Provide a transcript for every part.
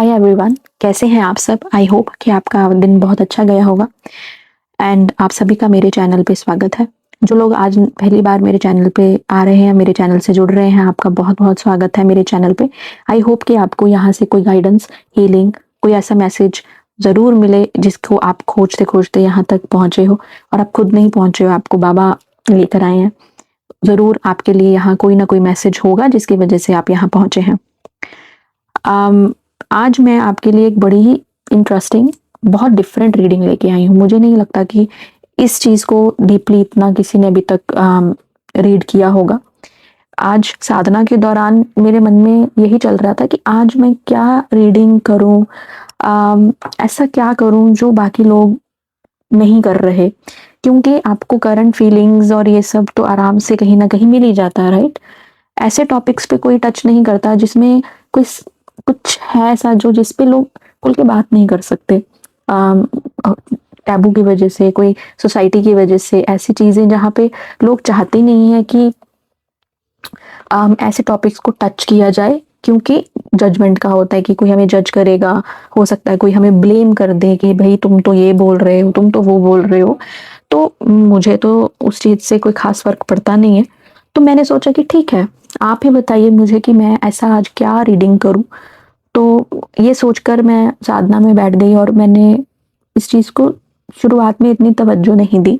Hi everyone, कैसे हैं आप सब। आई होप कि आपका दिन बहुत अच्छा गया होगा एंड आप सभी का मेरे चैनल पे स्वागत है। जो लोग आज पहली बार मेरे चैनल पे आ रहे हैं, मेरे चैनल से जुड़ रहे हैं, आपका बहुत बहुत स्वागत है मेरे चैनल पे। आई होप कि आपको यहाँ से कोई गाइडेंस, हीलिंग, कोई ऐसा मैसेज ज़रूर मिले जिसको आप खोजते खोजते यहाँ तक पहुँचे हो और आप खुद नहीं पहुँचे हो, आपको बाबा लेकर आए हैं। ज़रूर आपके लिए यहाँ कोई ना कोई मैसेज होगा जिसकी वजह से आप यहाँ पहुँचे हैं। आज मैं आपके लिए एक बड़ी ही इंटरेस्टिंग, बहुत डिफरेंट रीडिंग लेके आई हूँ। मुझे नहीं लगता कि इस चीज़ को डीपली इतना किसी ने अभी तक रीड किया होगा। आज साधना के दौरान मेरे मन में यही चल रहा था कि आज मैं क्या रीडिंग करूँ, ऐसा क्या करूँ जो बाकी लोग नहीं कर रहे, क्योंकि आपको करंट फीलिंग्स और ये सब तो आराम से कहीं ना कहीं मिल ही जाता है, राइट। ऐसे टॉपिक्स पे कोई टच नहीं करता जिसमें कोई कुछ है ऐसा जो जिस पे लोग खुल के बात नहीं कर सकते, टैबू की वजह से, कोई सोसाइटी की वजह से, ऐसी चीज़ें जहाँ पे लोग चाहते नहीं है कि ऐसे टॉपिक्स को टच किया जाए, क्योंकि जजमेंट का होता है कि कोई हमें जज करेगा, हो सकता है कोई हमें ब्लेम कर दे कि भाई तुम तो ये बोल रहे हो, तुम तो वो बोल रहे हो। तो मुझे तो उस चीज़ से कोई ख़ास फ़र्क पड़ता नहीं है। तो मैंने सोचा कि ठीक है, आप ही बताइए मुझे कि मैं ऐसा आज क्या रीडिंग करूँ। तो ये सोचकर मैं साधना में बैठ गई और मैंने इस चीज़ को शुरुआत में इतनी तवज्जो नहीं दी।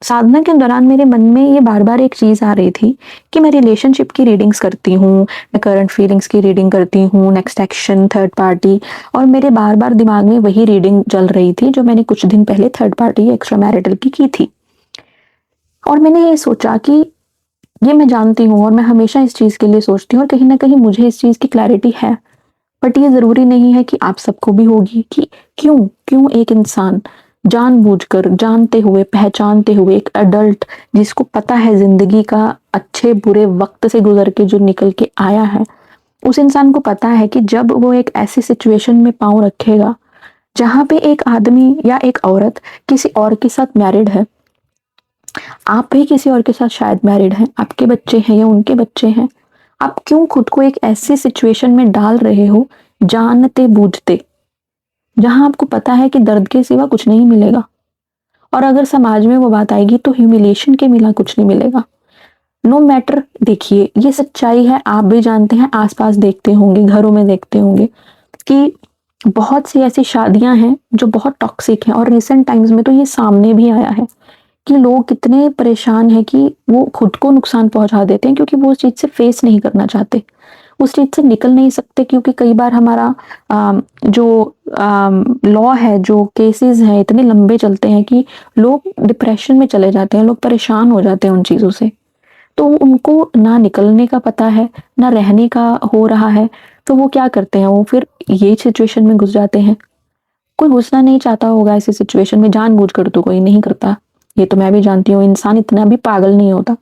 साधना के दौरान मेरे मन में ये बार-बार एक चीज़ आ रही थी कि मैं रिलेशनशिप की रीडिंग्स करती हूँ, मैं करंट फीलिंग्स की रीडिंग करती हूँ, नेक्स्ट एक्शन, थर्ड पार्टी, और मेरे बार-बार दिमाग में वही रीडिंग चल रही थी जो मैंने कुछ दिन पहले थर्ड पार्टी एक्स्ट्रा मैरिटल की थी। और मैंने ये सोचा कि ये मैं जानती हूँ और मैं हमेशा इस चीज़ के लिए सोचती हूँ और कहीं न कहीं मुझे इस चीज़ की क्लैरिटी है। बट ये ज़रूरी नहीं है कि आप सबको भी होगी कि क्यों एक इंसान जानबूझकर, जानते हुए, पहचानते हुए, एक एडल्ट जिसको पता है ज़िंदगी का अच्छे-बुरे वक़्त से गुज़र के जो निकल के आया है, उस इंसान को पता है कि जब वो एक ऐसी सिचुएशन में पाँव रखेगा, जहाँ पे एक आदमी या एक औरत किसी और के साथ मैरिड है, आप भी किसी और के साथ शायद मैरिड हैं, आपके बच्चे हैं या उनके बच्चे हैं, आप क्यों खुद को एक ऐसी सिचुएशन में डाल रहे हो, जानते-बूझते, जहाँ आपको पता है कि दर्द के सिवा कुछ नहीं मिलेगा, और अगर समाज में वो बात आएगी तो ह्यूमिलिएशन के मिला कुछ नहीं मिलेगा। नो मैटर, देखिए ये सच्चाई है, आप भी जानते हैं, आस-पास देखते होंगे, घरों में देखते होंगे कि बहुत सी ऐसी शादियाँ हैं जो बहुत टॉक्सिक हैं, और रिसेंट टाइम्स में तो ये सामने भी आया है कि लोग कितने परेशान हैं कि वो खुद को नुकसान पहुँचा देते हैं क्योंकि वो उस चीज़ से फेस नहीं करना चाहते, उस चीज़ से निकल नहीं सकते, क्योंकि कई बार हमारा जो लॉ है, जो केसेस हैं, इतने लंबे चलते हैं कि लोग डिप्रेशन में चले जाते हैं, लोग परेशान हो जाते हैं उन चीज़ों से। तो उनको ना निकलने का पता है, ना रहने का हो रहा है, तो वो क्या करते हैं, वो फिर ये सिचुएशन में घुस जाते हैं। कोई घुसना नहीं चाहता होगा ऐसी सिचुएशन में, जानबूझकर तो कोई नहीं करता। ये तो मैं भी जानती हूँ, इंसान इतना भी पागल नहीं होता।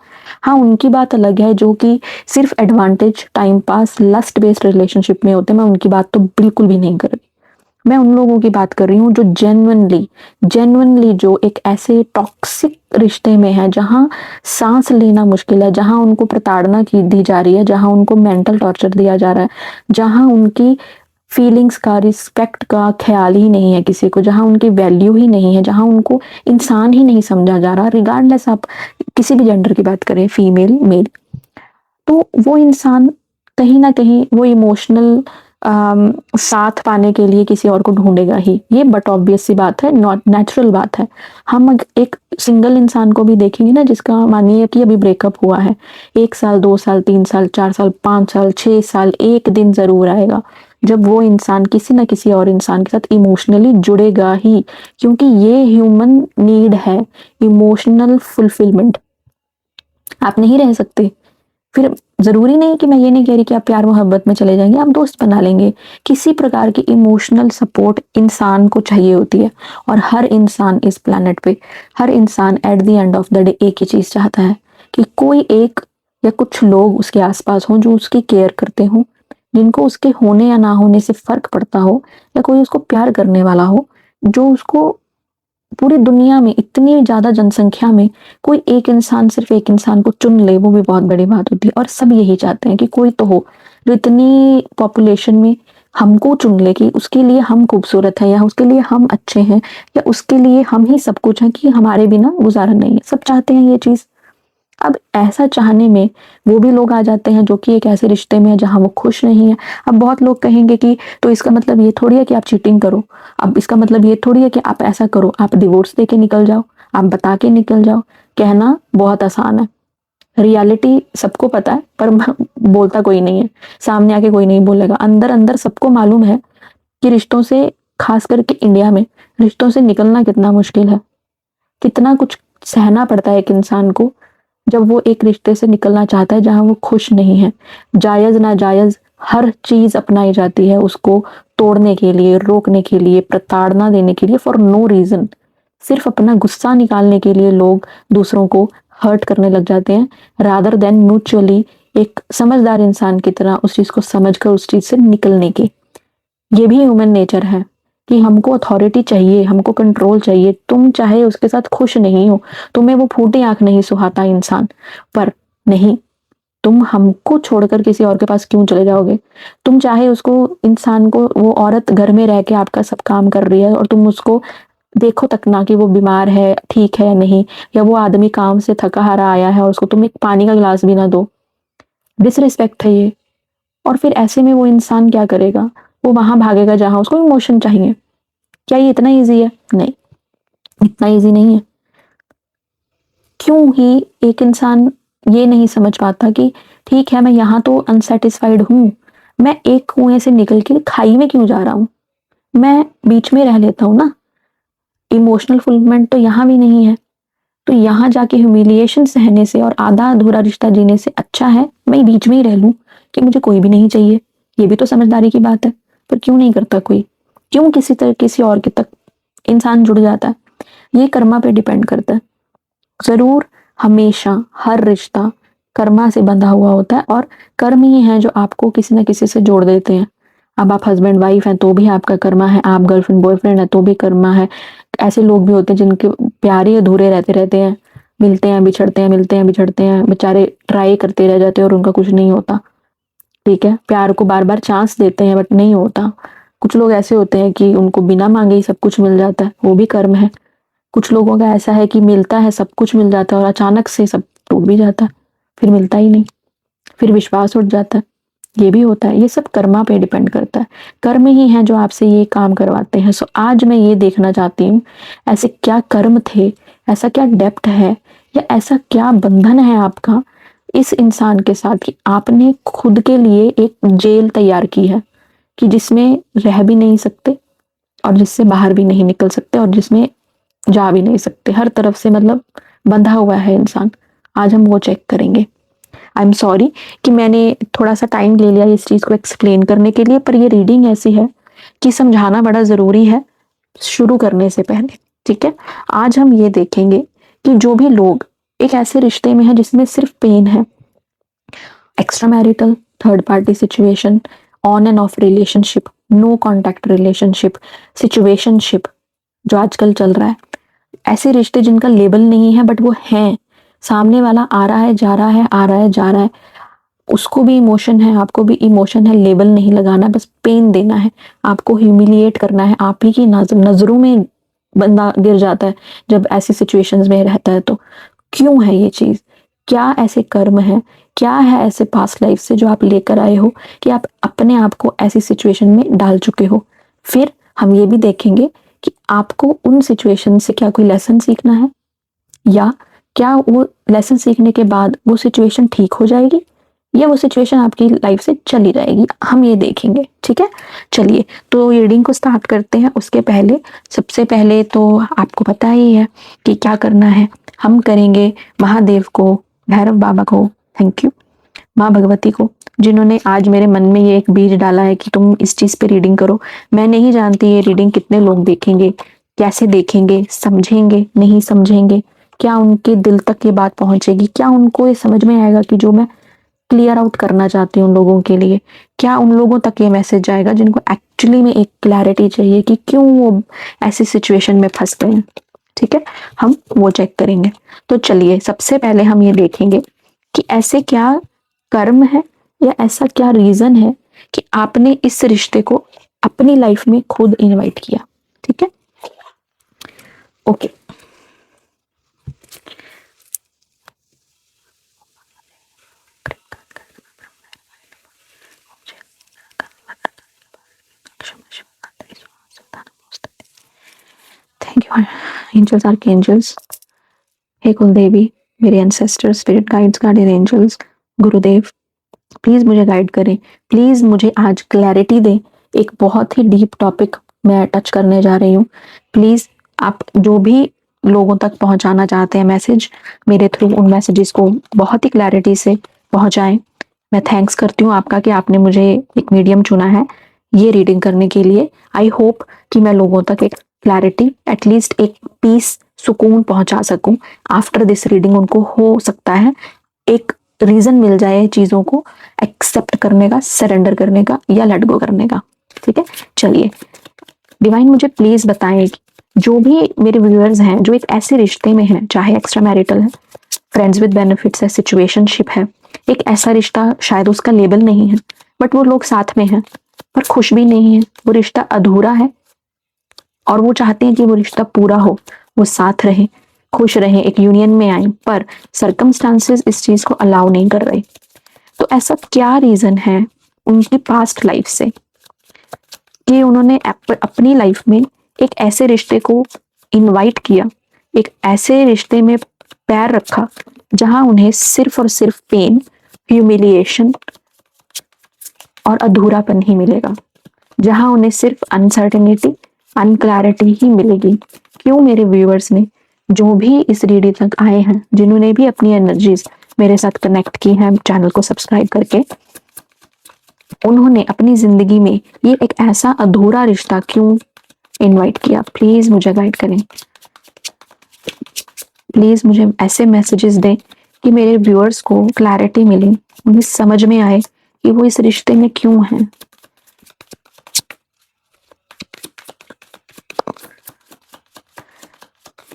हाँ, उनकी बात अलग है जो कि सिर्फ़ advantage, time pass, lust based relationship में होते हैं, मैं उनकी बात तो बिल्कुल भी नहीं कर रही। मैं उन लोगों की बात कर रही हूँ जो जेन्युइनली जो एक ऐसे टॉक्सिक रिश्ते में है, जहाँ साँस लेना मुश्किल है, जहाँ उनको प्रताड़ना की दी जा रही है, जहाँ उनको मेंटल टॉर्चर दिया जा रहा है, जहाँ उनकी फीलिंग्स का, रिस्पेक्ट का ख़्याल ही नहीं है किसी को, जहाँ उनकी वैल्यू ही नहीं है, जहाँ उनको इंसान ही नहीं समझा जा रहा, रिगार्डलेस आप किसी भी जेंडर की बात करें, फीमेल, मेल। तो वो इंसान कहीं न कहीं वो इमोशनल साथ पाने के लिए किसी और को ढूँढेगा ही। ये बट ऑब्वियस सी बात है, नॉट नेचुरल बात है। हम एक सिंगल इंसान को भी देखेंगे ना, जिसका मानिए कि अभी ब्रेकअप हुआ है, 1 साल, 2 साल, 3 साल, 4 साल, 5 साल, 6 साल, एक दिन ज़रूर आएगा जब वो इंसान किसी न किसी और इंसान के साथ इमोशनली जुड़ेगा ही, क्योंकि ये ह्यूमन नीड है, इमोशनल फुलफिलमेंट। आप नहीं रह सकते। फिर ज़रूरी नहीं कि मैं ये नहीं कह रही कि आप प्यार-मोहब्बत में चले जाएँगे, आप दोस्त बना लेंगे। किसी प्रकार की इमोशनल सपोर्ट इंसान को चाहिए होती है, और हर इंसान इस प्लैनेट पे, हर इंसान eight the end of the day एक ही चीज़ चाहता है कि कोई एक या कुछ लोग उसके आस-पास हों जो उसकी केयर करते हों, जिनको उसके होने या ना होने से फ़र्क पड़ता हो, या कोई उसको प्यार करने वाला हो, जो उसको पूरी दुनिया में, इतनी ज़्यादा जनसंख्या में, कोई एक इंसान, सिर्फ़ एक इंसान को चुन ले, वो भी बहुत बड़ी बात होती है, और सब यही चाहते हैं कि कोई तो हो, जो इतनी पॉपुलेशन में हमको चुन ले कि उसके लिए हम खूबसूरत हैं, या उसके लिए हम अच्छे हैं, या उसके लिए हम ही सब कुछ हैं, कि हमारे बिना गुजारा नहीं है। सब चाहते हैं ये चीज़। अब ऐसा चाहने में वो भी लोग आ जाते हैं जो कि एक ऐसे रिश्ते में है जहाँ वो खुश नहीं है। अब बहुत लोग कहेंगे कि तो इसका मतलब ये थोड़ी है कि आप चीटिंग करो, अब इसका मतलब ये थोड़ी है कि आप ऐसा करो, आप डिवोर्स दे के निकल जाओ, आप बता के निकल जाओ। कहना बहुत आसान है, रियलिटी सबको पता है, पर बोलता कोई नहीं है, सामने आके कोई नहीं बोलेगा। अंदर अंदर सबको मालूम है कि रिश्तों से, खास करके इंडिया में, रिश्तों से निकलना कितना मुश्किल है, कितना कुछ सहना पड़ता है एक इंसान को जब वो एक रिश्ते से निकलना चाहता है जहाँ वो खुश नहीं है। जायज़ नाजायज़ हर चीज़ अपनाई जाती है उसको तोड़ने के लिए, रोकने के लिए, प्रताड़ना देने के लिए, फॉर नो रीज़न। सिर्फ अपना गुस्सा निकालने के लिए लोग दूसरों को हर्ट करने लग जाते हैं, रादर देन म्यूचुअली एक समझदार इंसान की तरह उस चीज़ को समझकर उस चीज़ से निकलने की। ये भी ह्यूमन नेचर है कि हमको अथॉरिटी चाहिए, हमको कंट्रोल चाहिए। तुम चाहे उसके साथ खुश नहीं हो, तुम्हें वो फूटी आँख नहीं सुहाता इंसान, पर नहीं, तुम हमको छोड़कर किसी और के पास क्यों चले जाओगे? तुम चाहे उसको, इंसान को, वो औरत घर में रह के आपका सब काम कर रही है और तुम उसको देखो तक ना कि वो बीमार है, ठीक है या नहीं, या वो आदमी काम से थका-हारा आया है और उसको तुम एक पानी का गिलास भी ना दो। डिसरिस्पेक्ट है ये। और फिर ऐसे में वो इंसान क्या करेगा? वो वहाँ भागेगा जहाँ उसको इमोशन चाहिए। क्या ये इतना ईज़ी है? नहीं, इतना ईज़ी नहीं है। क्यों ही एक इंसान ये नहीं समझ पाता कि ठीक है, मैं यहाँ तो अनसैटिस्फाइड हूँ, मैं एक कुएँ से निकल के खाई में क्यों जा रहा हूँ? मैं बीच में रह लेता हूँ ना। इमोशनल फुलफिलमेंट तो यहाँ भी नहीं है, तो यहाँ जाके ह्यूमिलिएशन सहने से और आधा-अधूरा रिश्ता जीने से अच्छा है मैं बीच में ही रह लूँ कि मुझे कोई भी नहीं चाहिए। ये भी तो समझदारी की बात है, पर क्यों नहीं करता कोई? क्यों किसी और के तक इंसान जुड़ जाता है? ये कर्मा पे डिपेंड करता है। ज़रूर, हमेशा हर रिश्ता कर्मा से बंधा हुआ होता है, और कर्म ही हैं जो आपको किसी न किसी से जोड़ देते हैं। अब आप हस्बैंड वाइफ हैं तो भी आपका कर्मा है, आप गर्लफ्रेंड बॉयफ्रेंड हैं तो भी कर्मा है। ऐसे लोग भी होते हैं जिनके प्यार ही अधूरे रहते रहते हैं, मिलते हैं बिछड़ते हैं, मिलते हैं बिछड़ते हैं, बेचारे ट्राई करते रह जाते हैं और उनका कुछ नहीं होता। ठीक है, प्यार को बार-बार चांस देते हैं बट नहीं होता। कुछ लोग ऐसे होते हैं कि उनको बिना माँगे ही सब कुछ मिल जाता है, वो भी कर्म है। कुछ लोगों का ऐसा है कि मिलता है, सब कुछ मिल जाता है और अचानक से सब टूट भी जाता है, फिर मिलता ही नहीं, फिर विश्वास उठ जाता है, ये भी होता है। ये सब कर्मा पे डिपेंड करता है। कर्म ही हैं जो आपसे ये काम करवाते हैं। सो आज मैं ये देखना चाहती हूँ, ऐसे क्या कर्म थे, ऐसा क्या डेप्थ है, या ऐसा क्या बंधन है आपका इस इंसान के साथ कि आपने खुद के लिए एक जेल तैयार की है, कि जिसमें रह भी नहीं सकते और जिससे बाहर भी नहीं निकल सकते और जिसमें जा भी नहीं सकते। हर तरफ से मतलब बंधा हुआ है इंसान। आज हम वो चेक करेंगे। आई एम सॉरी कि मैंने थोड़ा-सा टाइम ले लिया इस चीज़ को एक्सप्लेन करने के लिए, पर ये रीडिंग ऐसी है कि समझाना बड़ा ज़रूरी है शुरू करने से पहले, ठीक है? आज हम ये देखेंगे कि जो भी लोग एक ऐसे रिश्ते में हैं जिसमें सिर्फ पेन है, extra marital, third party situation, on and off relationship, no contact relationship, situationship जो आजकल चल रहा है, ऐसे रिश्ते जिनका लेबल नहीं है बट वो हैं, सामने वाला आ रहा है, जा रहा है, आ रहा है, जा रहा है, उसको भी इमोशन है, आपको भी इमोशन है, लेबल नहीं लगाना, बस पेन देना है, आपको ह्यूमिलिएट करना है, आप ही की नज़रों में बंदा गिर जाता है जब ऐसी सिचुएशंस में रहता है तो। क्यों है ये चीज़? क्या ऐसे कर्म हैं? क्या है ऐसे पास्ट लाइफ से जो आप लेकर आए हो कि आप अपने आप को ऐसी सिचुएशन में डाल चुके हो? फिर हम ये भी देखेंगे कि आपको उन सिचुएशन से क्या कोई लेसन सीखना है, या क्या वो लेसन सीखने के बाद वो सिचुएशन ठीक हो जाएगी, या वो सिचुएशन आपकी लाइफ से चली जाएगी, हम ये देखेंगे, ठीक है? चलिए, तो रीडिंग को स्टार्ट करते हैं। उसके पहले, सबसे पहले तो आपको पता ही है कि क्या करना है। हम करेंगे महादेव को, भैरव बाबा को थैंक यू, माँ भगवती को, जिन्होंने आज मेरे मन में ये एक बीज डाला है कि तुम इस चीज़ पे रीडिंग करो। मैं नहीं जानती ये रीडिंग कितने लोग देखेंगे, कैसे देखेंगे, समझेंगे, नहीं समझेंगे, क्या उनके दिल तक ये बात पहुँचेगी, क्या उनको ये समझ में आएगा कि जो मैं क्लियर आउट करना चाहती हूँ उन लोगों के लिए, क्या उन लोगों तक ये मैसेज जाएगा जिनको एक्चुअली में एक क्लैरिटी चाहिए कि क्यों वो ऐसी सिचुएशन में फँस गए हैं, ठीक है? हम वो चेक करेंगे। तो चलिए, सबसे पहले हम ये देखेंगे कि ऐसे क्या कर्म है या ऐसा क्या रीज़न है कि आपने इस रिश्ते को अपनी लाइफ में खुद इनवाइट किया। ठीक है, okay. Thank you angels, archangels, हे कुलदेवी, मेरे ancestors, spirit guides, guardian angels, Gurudev, please मुझे गाइड करें, प्लीज मुझे आज क्लैरिटी दें। एक बहुत ही डीप टॉपिक मैं टच करने जा रही हूँ। प्लीज आप जो भी लोगों तक पहुंचाना चाहते हैं मैसेज मेरे थ्रू, उन मैसेजेस को बहुत ही क्लैरिटी से पहुंचाएं। मैं थैंक्स करती हूँ आपका कि आपने मुझे एक मीडियम चुना है ये रीडिंग करने के लिए। आई होप कि मैं लोगों तक एक क्लैरिटी, एटलीस्ट एक पीस, सुकून पहुंचा सकूं। आफ्टर दिस रीडिंग उनको हो सकता है एक रीजन मिल जाए चीजों को एक्सेप्ट करने का, सरेंडर करने का या लेट गो करने का। ठीक है, चलिए डिवाइन मुझे प्लीज बताएं जो भी मेरे व्यूअर्स हैं जो एक ऐसे रिश्ते में हैं, चाहे एक्स्ट्रा मैरिटल है, फ्रेंड्स विद बेनिफिट्स है, सिचुएशनशिप है, एक ऐसा रिश्ता शायद उसका लेबल नहीं है बट वो लोग साथ में हैं पर खुश भी नहीं है, वो रिश्ता अधूरा है और वो चाहते हैं कि वो रिश्ता पूरा हो, वो साथ रहे, खुश रहे, एक यूनियन में आए, पर सर्कमस्टांसेस इस चीज को अलाउ नहीं कर रहे। तो ऐसा क्या रीजन है उनकी पास्ट लाइफ से कि उन्होंने अपनी लाइफ में एक ऐसे रिश्ते को इनवाइट किया, एक ऐसे रिश्ते में पैर रखा जहां उन्हें सिर्फ और सिर्फ पेन, ह्यूमिलिएशन और अधूरापन ही मिलेगा, जहां उन्हें सिर्फ अनसर्टेनिटी, अनक्लैरिटी ही मिलेगी। क्यों मेरे व्यूअर्स ने जो भी इस रीडिंग तक आए हैं, जिन्होंने भी अपनी एनर्जीज मेरे साथ कनेक्ट की हैं चैनल को सब्सक्राइब करके, उन्होंने अपनी जिंदगी में ये एक ऐसा अधूरा रिश्ता क्यों इनवाइट किया? प्लीज मुझे गाइड करें, प्लीज मुझे ऐसे मैसेजेस दें कि मेरे व्यूअर्स को क्लैरिटी मिले, उन्हें समझ में आए कि वो इस रिश्ते में क्यों हैं।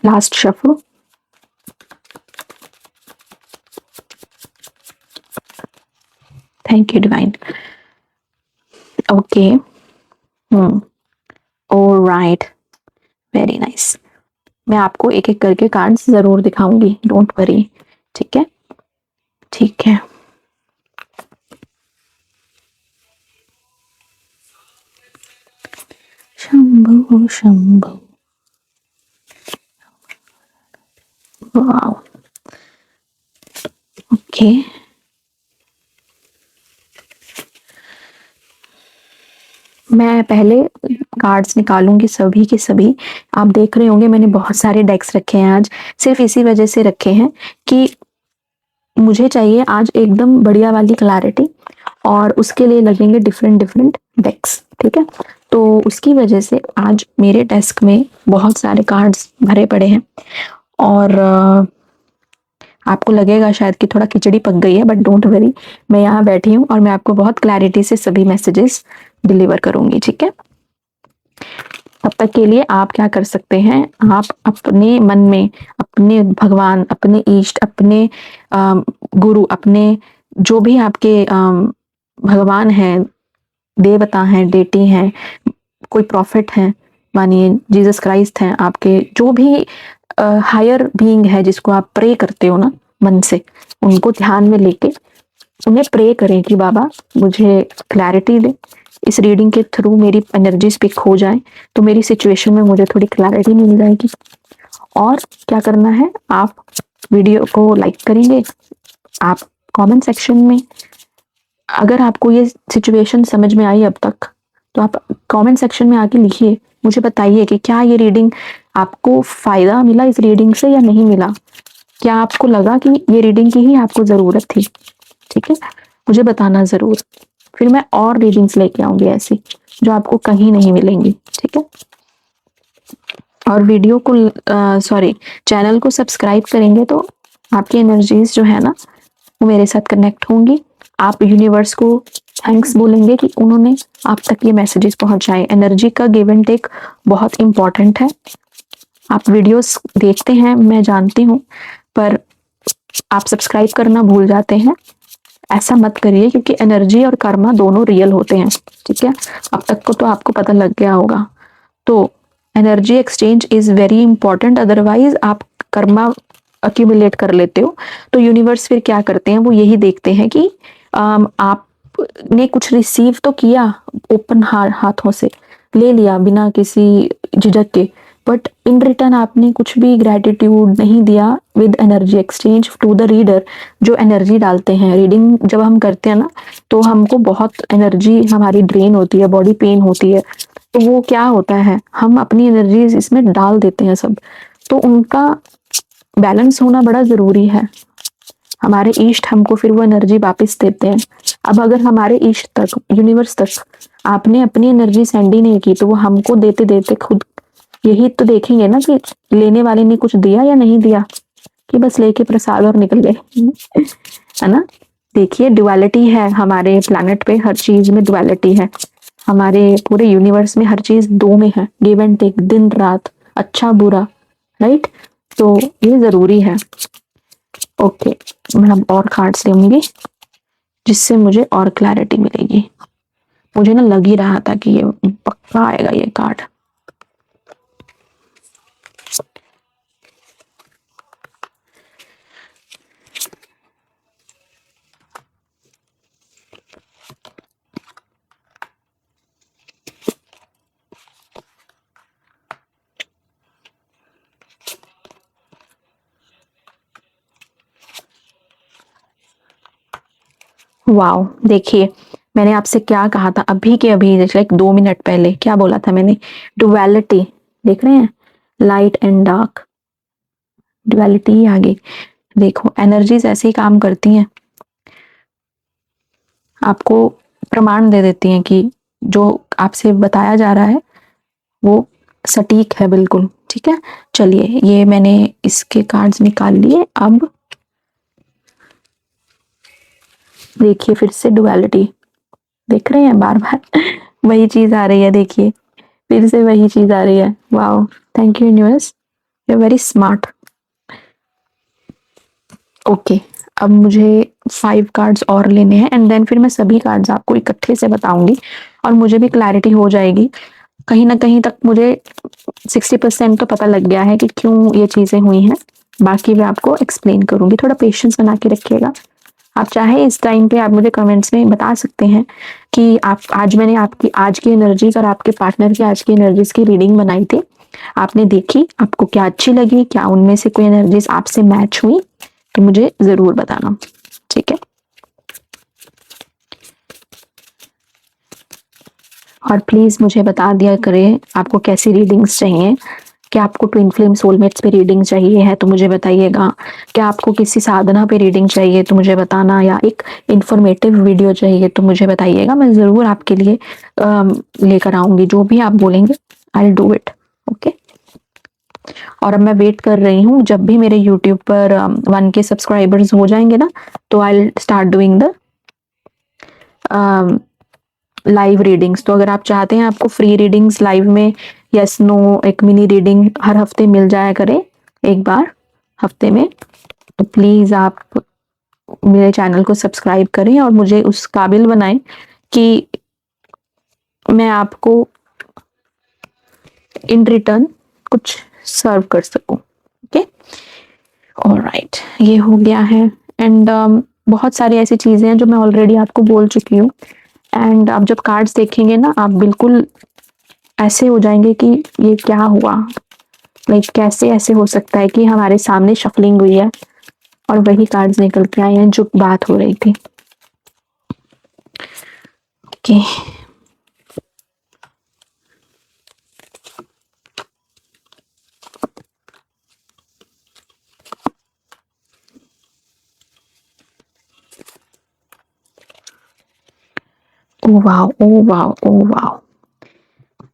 Last shuffle, thank you divine. Okay, alright, very nice. मैं आपको एक एक करके कार्ड्स जरूर दिखाऊंगी, डोंट वरी। ठीक है, ठीक है। Shambho Shambho, wow, okay. मैं पहले कार्ड्स निकालूंगी सभी के सभी। आप देख रहे होंगे मैंने बहुत सारे डेक्स रखे हैं आज, सिर्फ इसी वजह से रखे हैं कि मुझे चाहिए आज एकदम बढ़िया वाली क्लैरिटी और उसके लिए लगेंगे डिफरेंट डिफरेंट डेक्स। ठीक है, तो उसकी वजह से आज मेरे डेस्क में बहुत सारे कार्ड्स भरे पड़े हैं और आपको लगेगा शायद कि थोड़ा खिचड़ी पक गई है, बट डोंट वरी, मैं यहाँ बैठी हूँ और मैं आपको बहुत क्लैरिटी से सभी मैसेजेस डिलीवर करूंगी। ठीक है, तब तक के लिए आप क्या कर सकते हैं, आप अपने मन में अपने भगवान, अपने इष्ट, अपने गुरु, अपने जो भी आपके भगवान हैं, देवता हैं, डेटी हैं, कोई प्रॉफिट हैं, मानिए जीसस क्राइस्ट हैं, आपके जो भी हायर बीइंग है जिसको आप प्रे करते हो ना मन से, उनको ध्यान में लेके उन्हें प्रे करें कि बाबा मुझे क्लैरिटी दे, इस रीडिंग के थ्रू मेरी एनर्जीज पिक हो जाए तो मेरी सिचुएशन में मुझे थोड़ी क्लैरिटी मिल जाएगी। और क्या करना है, आप वीडियो को लाइक करेंगे, आप कमेंट सेक्शन में अगर आपको ये सिचुएशन समझ में आई अब तक तो आप कमेंट सेक्शन में आके लिखिए, मुझे बताइए कि क्या ये रीडिंग आपको फायदा मिला इस रीडिंग से या नहीं मिला, क्या आपको लगा कि ये रीडिंग की ही आपको जरूरत थी। ठीक है, मुझे बताना जरूर, फिर मैं और रीडिंग्स लेके आऊंगी ऐसी जो आपको कहीं नहीं मिलेंगी। ठीक है, और वीडियो को सॉरी चैनल को सब्सक्राइब करेंगे तो आपकी एनर्जीज जो है ना वो मेरे साथ कनेक्ट होंगी। आप यूनिवर्स को थैंक्स बोलेंगे कि उन्होंने आप तक ये मैसेजेस पहुंचाए। एनर्जी का गिव एंड टेक बहुत इंपॉर्टेंट है। आप वीडियोस देखते हैं मैं जानती हूँ, पर आप सब्सक्राइब करना भूल जाते हैं। ऐसा मत करिए, क्योंकि एनर्जी और कर्मा दोनों रियल होते हैं, ठीक है। अब तक को तो आपको पता लग गया होगा। तो energy exchange is very important, otherwise आप कर्मा अक्यूमुलेट कर लेते हो। तो यूनिवर्स फिर क्या करते हैं, वो यही देखते हैं कि आपने कुछ रिसीव तो किया ओपन हाथों से, ले लिया बिना किसी झिझक के, बट इन रिटर्न आपने कुछ भी ग्रेटिट्यूड नहीं दिया with energy exchange to the reader, जो एनर्जी डालते हैं। रीडिंग जब हम करते हैं ना, तो हमको बहुत एनर्जी हमारी ड्रेन होती है, बॉडी पेन होती है। तो वो क्या होता है, हम अपनी एनर्जी इसमें डाल देते हैं सब, तो उनका बैलेंस होना बड़ा जरूरी है। हमारे ईष्ट हमको फिर वो एनर्जी वापस देते हैं। अब अगर हमारे ईष्ट तक, यूनिवर्स तक आपने अपनी एनर्जी सेंड ही नहीं की, तो वो हमको देते देते खुद यही तो देखेंगे ना कि लेने वाले ने कुछ दिया या नहीं दिया, कि बस लेके प्रसाद और निकल गए, है ना। देखिए ड्युअलिटी है हमारे प्लैनेट पे, हर चीज में ड्युअलिटी है, हमारे पूरे यूनिवर्स में हर चीज दो में है, गिव एंड टेक, दिन रात, अच्छा बुरा, राइट। तो ये जरूरी है। ओके, मैं अब और कार्ड्स लूंगी जिससे मुझे और क्लैरिटी मिलेगी। मुझे ना लग ही रहा था कि ये पक्का आएगा ये कार्ड। वाओ, देखिए मैंने आपसे क्या कहा था अभी के अभी, लाइक 2 मिनट पहले क्या बोला था मैंने, डुअलिटी। देख रहे हैं, लाइट एंड डार्क, डुअलिटी ही आ गई। देखो एनर्जीज ऐसे ही काम करती हैं, आपको प्रमाण दे देती हैं कि जो आपसे बताया जा रहा है वो सटीक है बिल्कुल, ठीक है। चलिए ये मैंने इसके कार्ड्स निकाल लिए। अब देखिए फिर से डुअलिटी, देख रहे हैं बार बार वही चीज आ रही है, देखिए फिर से वही चीज आ रही है। Wow, thank you universe, you are very smart. Okay, अब मुझे 5 कार्ड्स और लेने हैं, एंड देन फिर मैं सभी कार्ड्स आपको इकट्ठे से बताऊंगी, और मुझे भी क्लैरिटी हो जाएगी। कहीं ना कहीं तक मुझे 60% तो पता लग गया है कि क्यों ये चीजें हुई हैं, बाकी मैं आपको एक्सप्लेन करूंगी। थोड़ा पेशेंस बना के रखिएगा। आप चाहे इस टाइम पे आप मुझे कमेंट्स में बता सकते हैं कि आप, आज मैंने आपकी आज की एनर्जीज और आपके पार्टनर की आज की एनर्जीज की रीडिंग बनाई थी, आपने देखी, आपको क्या अच्छी लगी, क्या उनमें से कोई एनर्जीज आपसे मैच हुई, तो मुझे जरूर बताना, ठीक है। और प्लीज मुझे बता दिया करें आपको कैसी रीडिंग्स चाहिए। क्या आपको ट्विन फ्लेम सोलमेट्स पे रीडिंग चाहिए है तो मुझे बताइएगा, क्या आपको किसी साधना पे रीडिंग चाहिए तो मुझे बताना, या एक इंफॉर्मेटिव वीडियो चाहिए तो मुझे बताइएगा, मैं ज़रूर आपके लिए लेकर आऊँगी। जो भी आप बोलेंगे I will do it, okay. और अब मैं वेट कर रही हूँ, जब भी मेरे यूट्यूब पर 1K सब्सक्राइबर्स हो जाएंगे ना, तो I will start doing the live readings. तो अगर आप चाहते हैं आपको फ्री रीडिंग्स लाइव में, यस नो एक मिनी रीडिंग हर हफ्ते मिल जाया करे, एक बार हफ्ते में, तो प्लीज आप मेरे चैनल को सब्सक्राइब करें और मुझे उस काबिल बनाएं कि मैं आपको इन रिटर्न कुछ सर्व कर सकूं, ओके। ऑलराइट, ये हो गया है। एंड बहुत सारी ऐसी चीजें हैं जो मैं ऑलरेडी आपको बोल चुकी हूँ, एंड आप जब कार्ड्स देखेंगे ना, आप बिल्कुल ऐसे हो जाएंगे कि ये क्या हुआ, लाइक कैसे ऐसे हो सकता है कि हमारे सामने शफलिंग हुई है और वही कार्ड्स निकल के आए हैं जो बात हो रही थी, okay. Oh wow, oh wow, oh wow.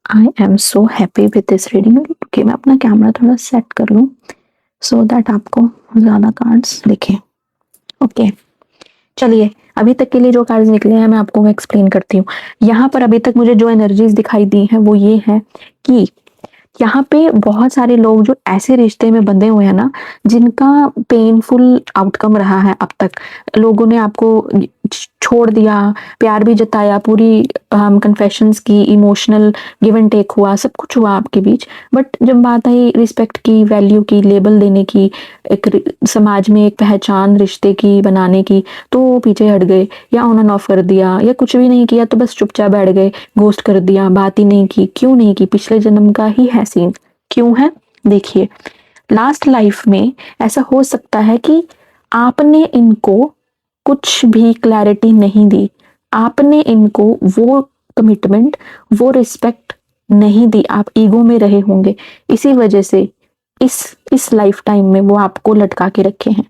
I am so happy with this reading. Okay, मैं अपना कैमरा थोड़ा सेट कर लूँ सो दैट आपको ज़्यादा कार्ड्स दिखे, ओके। चलिए अभी तक के लिए जो कार्ड्स निकले हैं मैं आपको एक्सप्लेन करती हूँ। यहाँ पर अभी तक मुझे जो एनर्जीज दिखाई दी हैं वो ये है कि यहाँ पे बहुत सारे लोग जो ऐसे रिश्ते में बंधे हुए हैं ना, जिनका पेनफुल आउटकम रहा है अब तक। लोगों ने आपको छोड़ दिया, प्यार भी जताया, पूरी कन्फेशंस की, इमोशनल गिव एंड टेक हुआ, सब कुछ हुआ आपके बीच। बट जब बात आई रिस्पेक्ट की, वैल्यू की, लेबल देने की, समाज में एक पहचान रिश्ते की बनाने की, तो वो पीछे हट गए, या ऑन एंड ऑफ कर दिया, या कुछ भी नहीं किया, तो बस चुपचाप बैठ गए, घोस्ट कर दिया, बात ही नहीं की। क्यों नहीं की? पिछले जन्म का ही है सीन। क्यों है? देखिए, लास्ट लाइफ में ऐसा हो सकता है कि आपने इनको कुछ भी क्लैरिटी नहीं दी, आपने इनको वो कमिटमेंट, वो रिस्पेक्ट नहीं दी, आप ईगो में रहे होंगे। इसी वजह से इस लाइफ टाइम में वो आपको लटका के रखे हैं,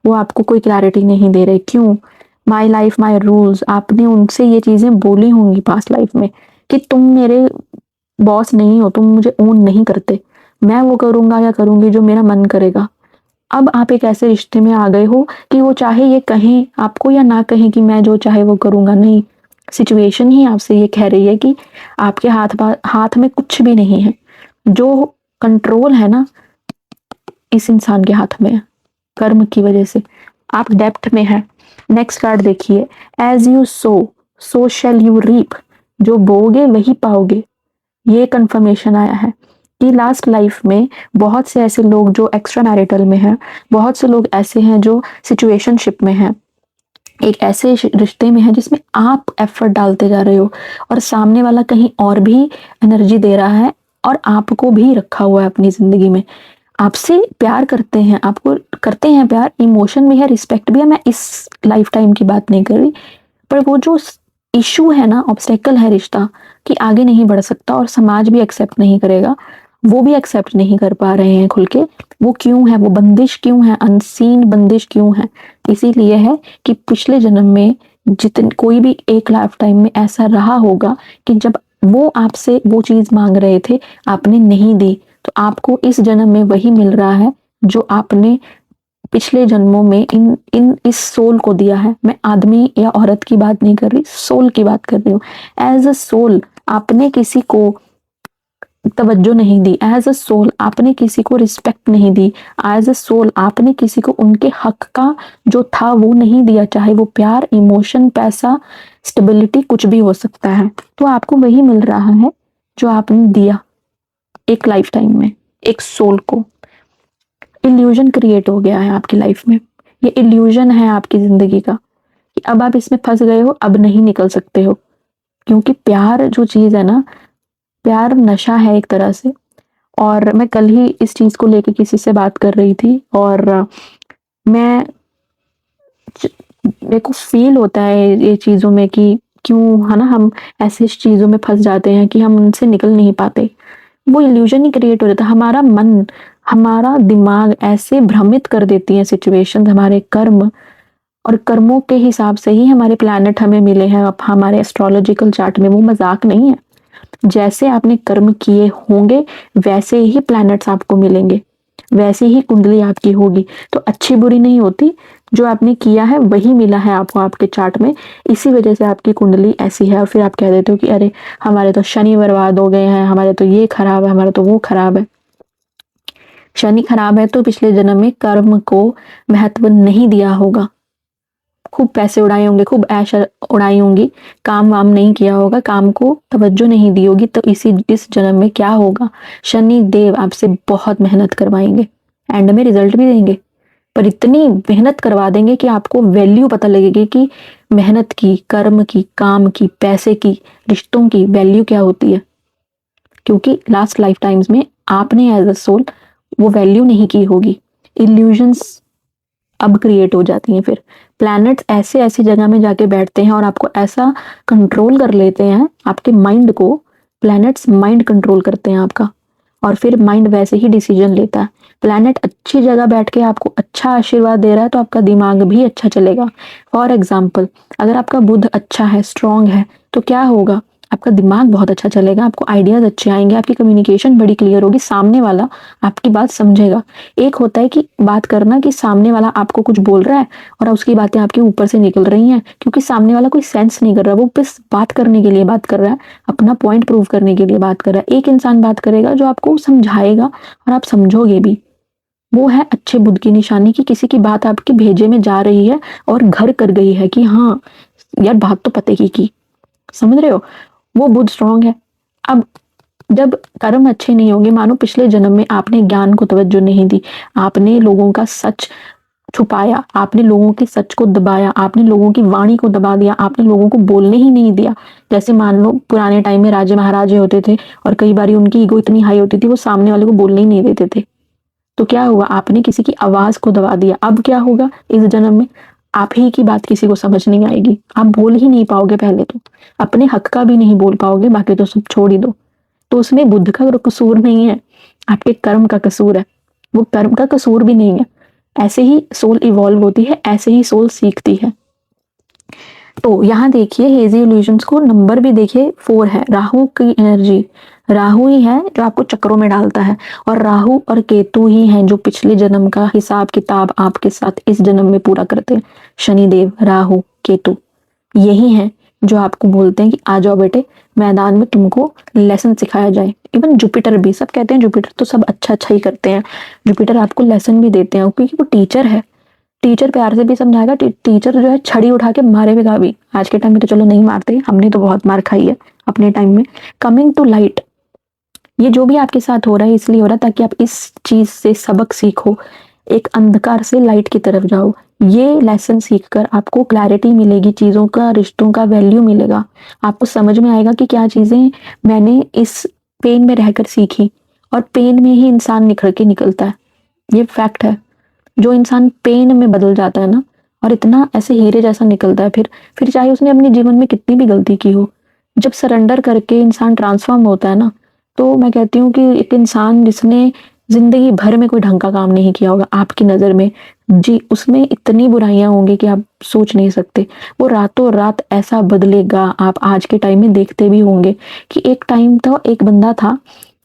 वो आपको कोई क्लैरिटी नहीं दे रहे। क्यों? माई लाइफ माई रूल्स, आपने उनसे ये चीजें बोली होंगी पास्ट लाइफ में कि तुम मेरे बॉस नहीं हो, तुम मुझे ओन नहीं करते, मैं वो करूंगा या करूंगी जो मेरा मन करेगा। अब आप एक ऐसे रिश्ते में आ गए हो कि वो चाहे ये कहें आपको या ना कहें कि मैं जो चाहे वो करूंगा, नहीं, सिचुएशन ही आपसे ये कह रही है कि आपके हाथ में कुछ भी नहीं है। जो कंट्रोल है ना, इस इंसान के हाथ में है, कर्म की वजह से आप डेप्थ में है। नेक्स्ट कार्ड देखिए, as you sow shall you reap, जो बोगे वही पाओगे। ये कंफर्मेशन आया है कि लास्ट लाइफ में बहुत से ऐसे लोग जो एक्स्ट्रा मैरिटल में हैं, बहुत से लोग ऐसे हैं जो सिचुएशनशिप में हैं, एक ऐसे रिश्ते में है जिसमें आप एफर्ट डालते जा रहे हो और सामने वाला कहीं और भी एनर्जी दे रहा है और आपको भी रखा हुआ है अपनी जिंदगी में। आपसे प्यार करते हैं, आपको करते हैं प्यार, इमोशन भी है, रिस्पेक्ट भी है। मैं इस लाइफ टाइम की बात नहीं कर रही, पर वो जो इशू है ना, ऑब्स्टेकल है रिश्ता कि आगे नहीं बढ़ सकता और समाज भी एक्सेप्ट नहीं करेगा, वो भी एक्सेप्ट नहीं कर पा रहे हैं खुल के। वो क्यों है? वो बंदिश क्यों है? अनसीन बंदिश क्यों है? इसीलिए है कि पिछले जन्म में जितन कोई भी एक लाइफ टाइम में ऐसा रहा होगा कि जब वो आपसे वो चीज मांग रहे थे, आपने नहीं दी, तो आपको इस जन्म में वही मिल रहा है जो आपने पिछले जन्मों में इन इन इस सोल को दिया है। मैं आदमी या औरत की बात नहीं कर रही, सोल की बात कर रही हूँ। एज अ सोल आपने किसी को तवज्जो नहीं दी, एज अ सोल आपने किसी को रिस्पेक्ट नहीं दी, एज अ सोल आपने किसी को उनके हक का जो था वो नहीं दिया, चाहे वो प्यार, इमोशन, पैसा, स्टेबिलिटी, कुछ भी हो सकता है। तो आपको वही मिल रहा है जो आपने दिया एक लाइफ टाइम में एक सोल को। इल्यूजन क्रिएट हो गया है आपकी लाइफ में, ये इल्यूजन है आपकी जिंदगी का कि अब आप इसमें फंस गए हो, अब नहीं निकल सकते हो। क्योंकि प्यार जो चीज है ना, प्यार नशा है एक तरह से। और मैं कल ही इस चीज को लेके किसी से बात कर रही थी और मैं मेरे को फील होता है ये चीजों में कि क्यों है ना हम ऐसे चीजों में फंस जाते हैं कि हम उनसे निकल नहीं पाते। वो इल्यूजन ही क्रिएट हो जाता है। हमारा मन, हमारा दिमाग ऐसे भ्रमित कर देती है सिचुएशन, हमारे कर्म और कर्मों के हिसाब से ही हमारे प्लैनेट हमें मिले हैं अब हमारे एस्ट्रोलॉजिकल चार्ट में। वो मजाक नहीं है। जैसे आपने कर्म किए होंगे वैसे ही प्लैनेट्स आपको मिलेंगे, वैसे ही कुंडली आपकी होगी। तो अच्छी बुरी नहीं होती, जो आपने किया है वही मिला है आपको आपके चार्ट में। इसी वजह से आपकी कुंडली ऐसी है और फिर आप कह देते हो कि अरे हमारे तो शनि बर्बाद हो गए हैं, हमारे तो ये खराब है, हमारा तो वो खराब है। शनि खराब है तो पिछले जन्म में कर्म को महत्व नहीं दिया होगा, खूब पैसे उड़ाए होंगे, खूब ऐश उड़ाई होंगी, काम वाम नहीं किया होगा, काम को तवज्जो नहीं दी होगी। तो इस जन्म में क्या होगा, शनि देव आपसे बहुत मेहनत करवाएंगे, एंड में रिजल्ट भी देंगे, पर इतनी मेहनत करवा देंगे कि आपको वैल्यू पता लगेगी कि मेहनत की, कर्म की, काम की, पैसे की, रिश्तों की वैल्यू क्या होती है। क्योंकि लास्ट लाइफ टाइम्स में आपने एज अ सोल वो वैल्यू नहीं की होगी। इल्यूजन्स अब क्रिएट हो जाती हैं। फिर प्लैनेट्स ऐसे ऐसी जगह में जाके बैठते हैं और आपको ऐसा कंट्रोल कर लेते हैं, आपके माइंड को प्लैनेट्स माइंड कंट्रोल करते हैं आपका, और फिर माइंड वैसे ही डिसीजन लेता है। प्लैनेट अच्छी जगह बैठ के आपको अच्छा आशीर्वाद दे रहा है तो आपका दिमाग भी अच्छा चलेगा। फॉर एग्जाम्पल, अगर आपका बुध अच्छा है, स्ट्रांग है, तो क्या होगा, आपका दिमाग बहुत अच्छा चलेगा, आपको आइडियाज़ अच्छे आएँगे, आपकी कम्युनिकेशन बड़ी क्लियर होगी, सामने वाला आपकी बात समझेगा। एक होता है कि बात करना कि सामने वाला आपको कुछ बोल रहा है और उसकी बातें आपके ऊपर से निकल रही हैं, क्योंकि सामने वाला कोई सेंस नहीं कर रहा, वो बस बात करने के लिए बात कर रहा है, अपना पॉइंट प्रूव करने के लिए बात कर रहा है। एक इंसान बात करेगा जो आपको समझाएगा और आप समझोगे भी। वो है अच्छे बुद्ध की निशानी कि किसी की बात आपके भेजे में जा रही है और घर कर गई है कि हाँ, यार बात तो पते की। समझ रहे हो? वो बुद्ध स्ट्रॉन्ग है। अब जब कर्म अच्छे नहीं होंगे, मानो पिछले जन्म में आपने ज्ञान को तवज्जो नहीं दी, आपने लोगों का सच छुपाया, आपने लोगों के सच को दबाया, आपने लोगों की वाणी को दबा दिया, आपने लोगों को बोलने ही नहीं दिया। जैसे मान लो पुराने टाइम में राजे महाराजे होते थे और कई बारी उनकी ईगो इतनी हाई होती थी, वो सामने वाले को बोलने ही नहीं देते थे। तो क्या हुआ? आपने किसी की आवाज़ को दबा दिया। अब क्या होगा इस जन्म में? आप ही की बात किसी को समझ नहीं आएगी। आप बोल ही नहीं पाओगे पहले तो। अपने हक का भी नहीं बोल पाओगे, बाकी तो सब छोड़ ही दो। तो उसमें बुद्ध का कसूर नहीं है, आपके कर्म का कसूर है। वो कर्म का कसूर भी नहीं है। ऐसे ही सोल इवॉल्व होती है, ऐसे ही सोल सीखती है। तो यहाँ देखिए हेज़ी इल्यूजन्स को नंबर भी देखिए 4 है, राहु की एनर्जी। राहु ही है जो आपको चक्रों में डालता है और राहु और केतु ही हैं जो पिछले जन्म का हिसाब-किताब आपके साथ इस जन्म में पूरा करते हैं। शनिदेव, राहु, केतु यही हैं जो आपको बोलते हैं कि आ जाओ बेटे, मैदान में तुमको लेसन सिखाया जाए। इवन जुपिटर भी, सब कहते हैं जुपिटर तो सब अच्छा-अच्छा ही करते हैं। जुपिटर आपको लेसन भी देते हैं क्योंकि वो टीचर है। टीचर प्यार से भी समझाएगा, टीचर जो है छड़ी उठा के मारेगा भी। आज के टाइम में तो चलो नहीं मारते, हमने तो बहुत मार खाई है अपने टाइम में। कमिंग टू लाइट, ये जो भी आपके साथ हो रहा है इसलिए हो रहा है ताकि आप इस चीज़ से सबक सीखो, एक अंधकार से लाइट की तरफ जाओ। ये लेसन सीखकर आपको क्लैरिटी मिलेगी, चीज़ों का, रिश्तों का वैल्यू मिलेगा। आपको समझ में आएगा कि क्या चीज़ें मैंने इस पेन में रहकर सीखी और पेन में ही इंसान निखर के निकलता है। ये फैक्ट है। जो इंसान पेन में बदल जाता है ना और इतना ऐसे हीरे जैसा निकलता है फिर चाहे उसने अपने जीवन में कितनी भी गलती की हो, जब सरेंडर करके इंसान ट्रांसफॉर्म होता है ना, तो मैं कहती हूँ कि एक इंसान जिसने ज़िंदगी भर में कोई ढंग का काम नहीं किया होगा आपकी नज़र में, जी, उसमें इतनी बुराइयाँ होंगी कि आप सोच नहीं सकते। वो रातों रात ऐसा बदलेगा, आप आज के टाइम में देखते भी होंगे कि एक टाइम था, एक बंदा था,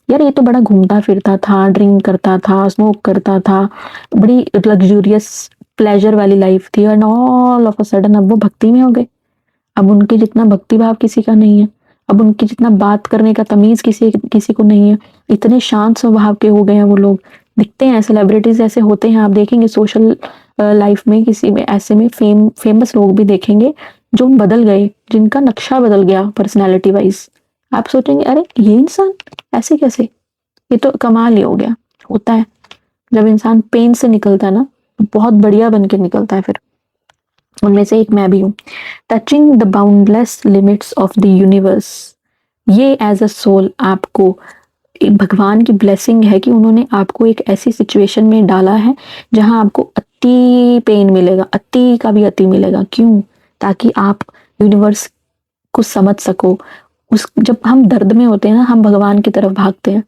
यार ये तो बड़ा घूमता-फिरता था, ड्रिंक करता था, स्मोक करता था, बड़ी लग्ज़रियस प्लेज़र वाली लाइफ़ थी and all of a sudden अब वो भक्ति में हो गए। अब उनके जितना भक्ति भाव किसी का नहीं है। अब उनके जितना बात करने का तमीज़ किसी किसी को नहीं है। इतने शांत स्वभाव के हो गए हैं वो लोग। दिखते हैं सेलिब्रिटीज़ ऐसे होते हैं, आप देखेंगे सोशल लाइफ़ में किसी में ऐसे में फेमस लोग भी देखेंगे जो बदल गए, जिनका नक्शा बदल गया पर्सनैलिटी वाइज़। आप सोचेंगे अरे! ये इंसान ऐसे कैसे? ये तो कमाल ही हो गया। होता है, जब इंसान पेन से निकलता है ना, तो बहुत बढ़िया बन के निकलता है फिर। उनमें से एक मैं भी हूँ। Touching the boundless limits of the universe, ये एज़ अ सोल आपको एक भगवान की ब्लेसिंग है कि उन्होंने आपको एक ऐसी सिचुएशन में डाला है, जहाँ आपको अति पेन मिलेगा, अति का भी अति मिलेगा। क्यों? ताकि आप यूनिवर्स को समझ सको। उस जब हम दर्द में होते हैं ना, हम भगवान की तरफ भागते हैं।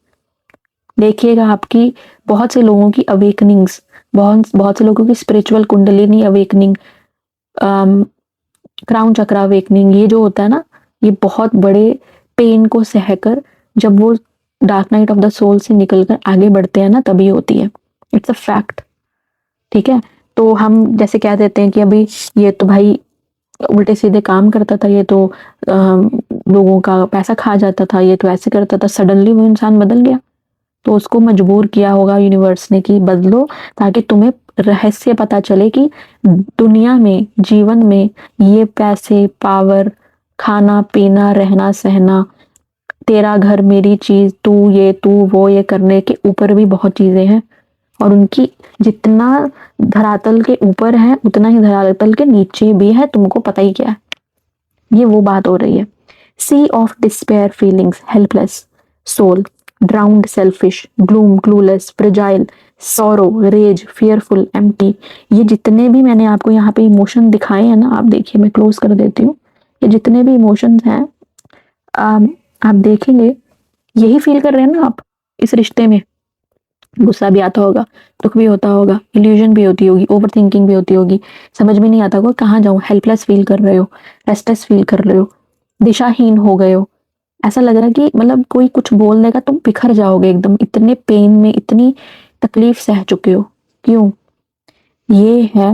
देखिएगा आपकी बहुत से लोगों की अवेकनिंग्स, बहुत बहुत से लोगों की स्पिरिचुअल कुंडलिनी अवेकनिंग, अम, क्राउन चक्र अवेकनिंग, ये जो होता है ना, ये बहुत बड़े पेन को सहकर जब वो dark night of the soul से निकलकर आगे बढ़ते हैं ना, तभी होती है। इट्स अ फैक्ट, ठीक है? तो हम जैसे कह देते हैं कि अभी ये तो भाई उल्टे-सीधे काम करता था, ये तो लोगों का पैसा खा जाता था, ये तो ऐसे करता था, सडनली वो इंसान बदल गया। तो उसको मजबूर किया होगा यूनिवर्स ने कि बदलो, ताकि तुम्हें रहस्य पता चले कि दुनिया में, जीवन में ये पैसे, पावर, खाना-पीना, रहना-सहना, तेरा घर, मेरी चीज़, तू ये, तू वो, ये करने के ऊपर भी बहुत चीज़ें हैं और उनकी जितना धरातल के ऊपर है, उतना ही धरातल के नीचे भी है, तुमको पता ही क्या है। ये वो बात हो रही है। Sea of despair feelings, helpless, soul, drowned, selfish, gloom, clueless, fragile, sorrow, rage, fearful, empty, ये जितने भी मैंने आपको यहाँ पे इमोशन दिखाए हैं ना, आप देखिए मैं क्लोज कर देती हूँ। ये जितने भी इमोशंस हैं, आप देखेंगे यही फील कर रहे हैं ना आप इस रिश्ते में। गुस्सा भी आता होगा, दुःख भी होता होगा, इल्यूज़न भी होती होगी, ओवरथिंकिंग भी होती होगी, समझ में नहीं आता होगा कहाँ जाऊँ, हेल्पलेस फील कर रहे हो, रेस्टलेस फील कर रहे हो, दिशाहीन हो गए हो, ऐसा लग रहा है कि मतलब कोई कुछ बोल देगा तुम बिखर जाओगे एकदम, इतने पेन में, इतनी तकलीफ सह चुके हो। क्यों? ये है,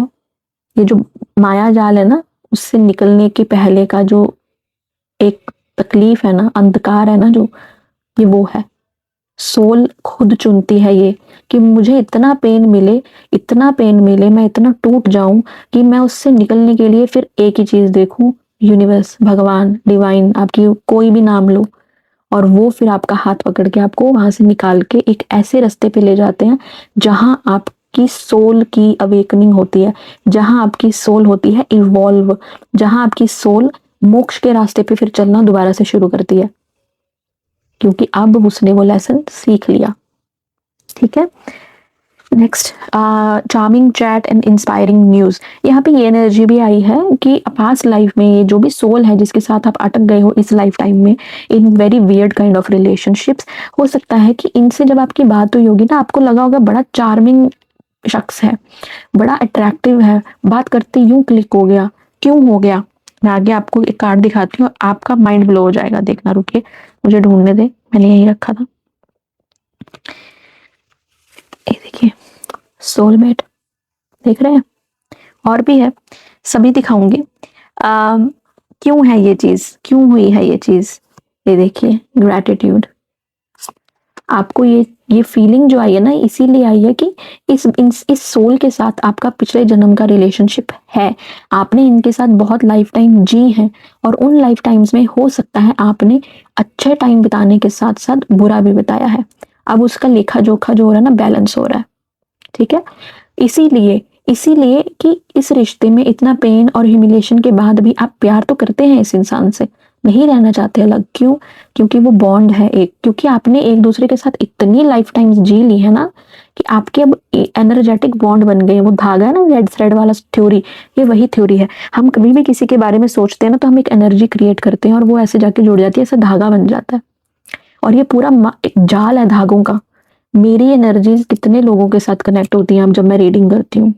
ये जो माया जाल है ना, उससे निकलने के पहले का जो एक तकलीफ है ना, अंधकार है ना जो, ये वो है। सोल खुद चुनती है ये कि मुझे इतना पेन मिले, इतना पेन मिले, मैं इतना टूट जाऊं कि मैं उससे निकलने के लिए फिर एक ही चीज देखूं, यूनिवर्स, भगवान, डिवाइन, आपकी कोई भी नाम लो, और वो फिर आपका हाथ पकड़ के आपको वहां से निकाल के एक ऐसे रास्ते पे ले जाते हैं जहां आपकी सोल की अवेकनिंग होती है, जहां आपकी सोल होती है इवॉल्व, जहां आपकी सोल मोक्ष के रास्ते पे फिर चलना दोबारा से शुरू करती है, क्योंकि अब उसने वो लेसन सीख लिया। ठीक है। Next, charming chat and inspiring news. यहाँ पे ये एनर्जी भी आई है कि पास्ट लाइफ में ये जो भी सोल है जिसके साथ आप अटक गए हो इस लाइफ टाइम में, in very weird kind of relationships, हो सकता है कि इनसे जब आपकी बात हुई होगी ना, आपको लगा होगा बड़ा चार्मिंग शख्स है, बड़ा अट्रैक्टिव है, बात करते यूं क्लिक हो गया। क्यों हो गया? मैं आगे आपको एक कार्ड दिखाती हूँ, आपका माइंड ब्लो हो जाएगा, देखना, रुकिए मुझे ढूंढने दे, मैंने यही रखा था। ये देखिए, सोलमेट, देख रहे हैं? और भी है, सभी दिखाऊंगी। क्यों है ये चीज, क्यों हुई है ये चीज? ये देखिए, ग्रैटिट्यूड। आपको ये फीलिंग जो आई है ना, इसीलिए आई है कि इस सोल के साथ आपका पिछले जन्म का रिलेशनशिप है, आपने इनके साथ बहुत लाइफ टाइम जी है, और उन लाइफ टाइम्स में हो सकता है आपने अच्छे टाइम बिताने के साथ साथ बुरा भी बिताया है। अब उसका लेखा जोखा जो हो रहा है ना, बैलेंस हो रहा है। ठीक है। इसीलिए इसीलिए कि इस रिश्ते में इतना पेन और ह्यूमिलेशन के बाद भी आप प्यार तो करते हैं इस इंसान से, नहीं रहना चाहते अलग। क्यों? क्योंकि वो बॉन्ड है एक, क्योंकि आपने एक दूसरे के साथ इतनी लाइफ टाइम्स जी ली है ना कि आपके अब एनर्जेटिक बॉन्ड बन गए। वो धागा है ना, रेड थ्रेड वाला थ्योरी, ये वही थ्योरी है। हम कभी भी किसी के बारे में सोचते हैं ना, तो हम एक एनर्जी क्रिएट करते हैं और वो ऐसे जाके जुड़ जाती है, ऐसा धागा बन जाता है। और ये पूरा एक जाल है धागों का। मेरी एनर्जीज कितने लोगों के साथ कनेक्ट होती हैं जब मैं रीडिंग करती हूँ,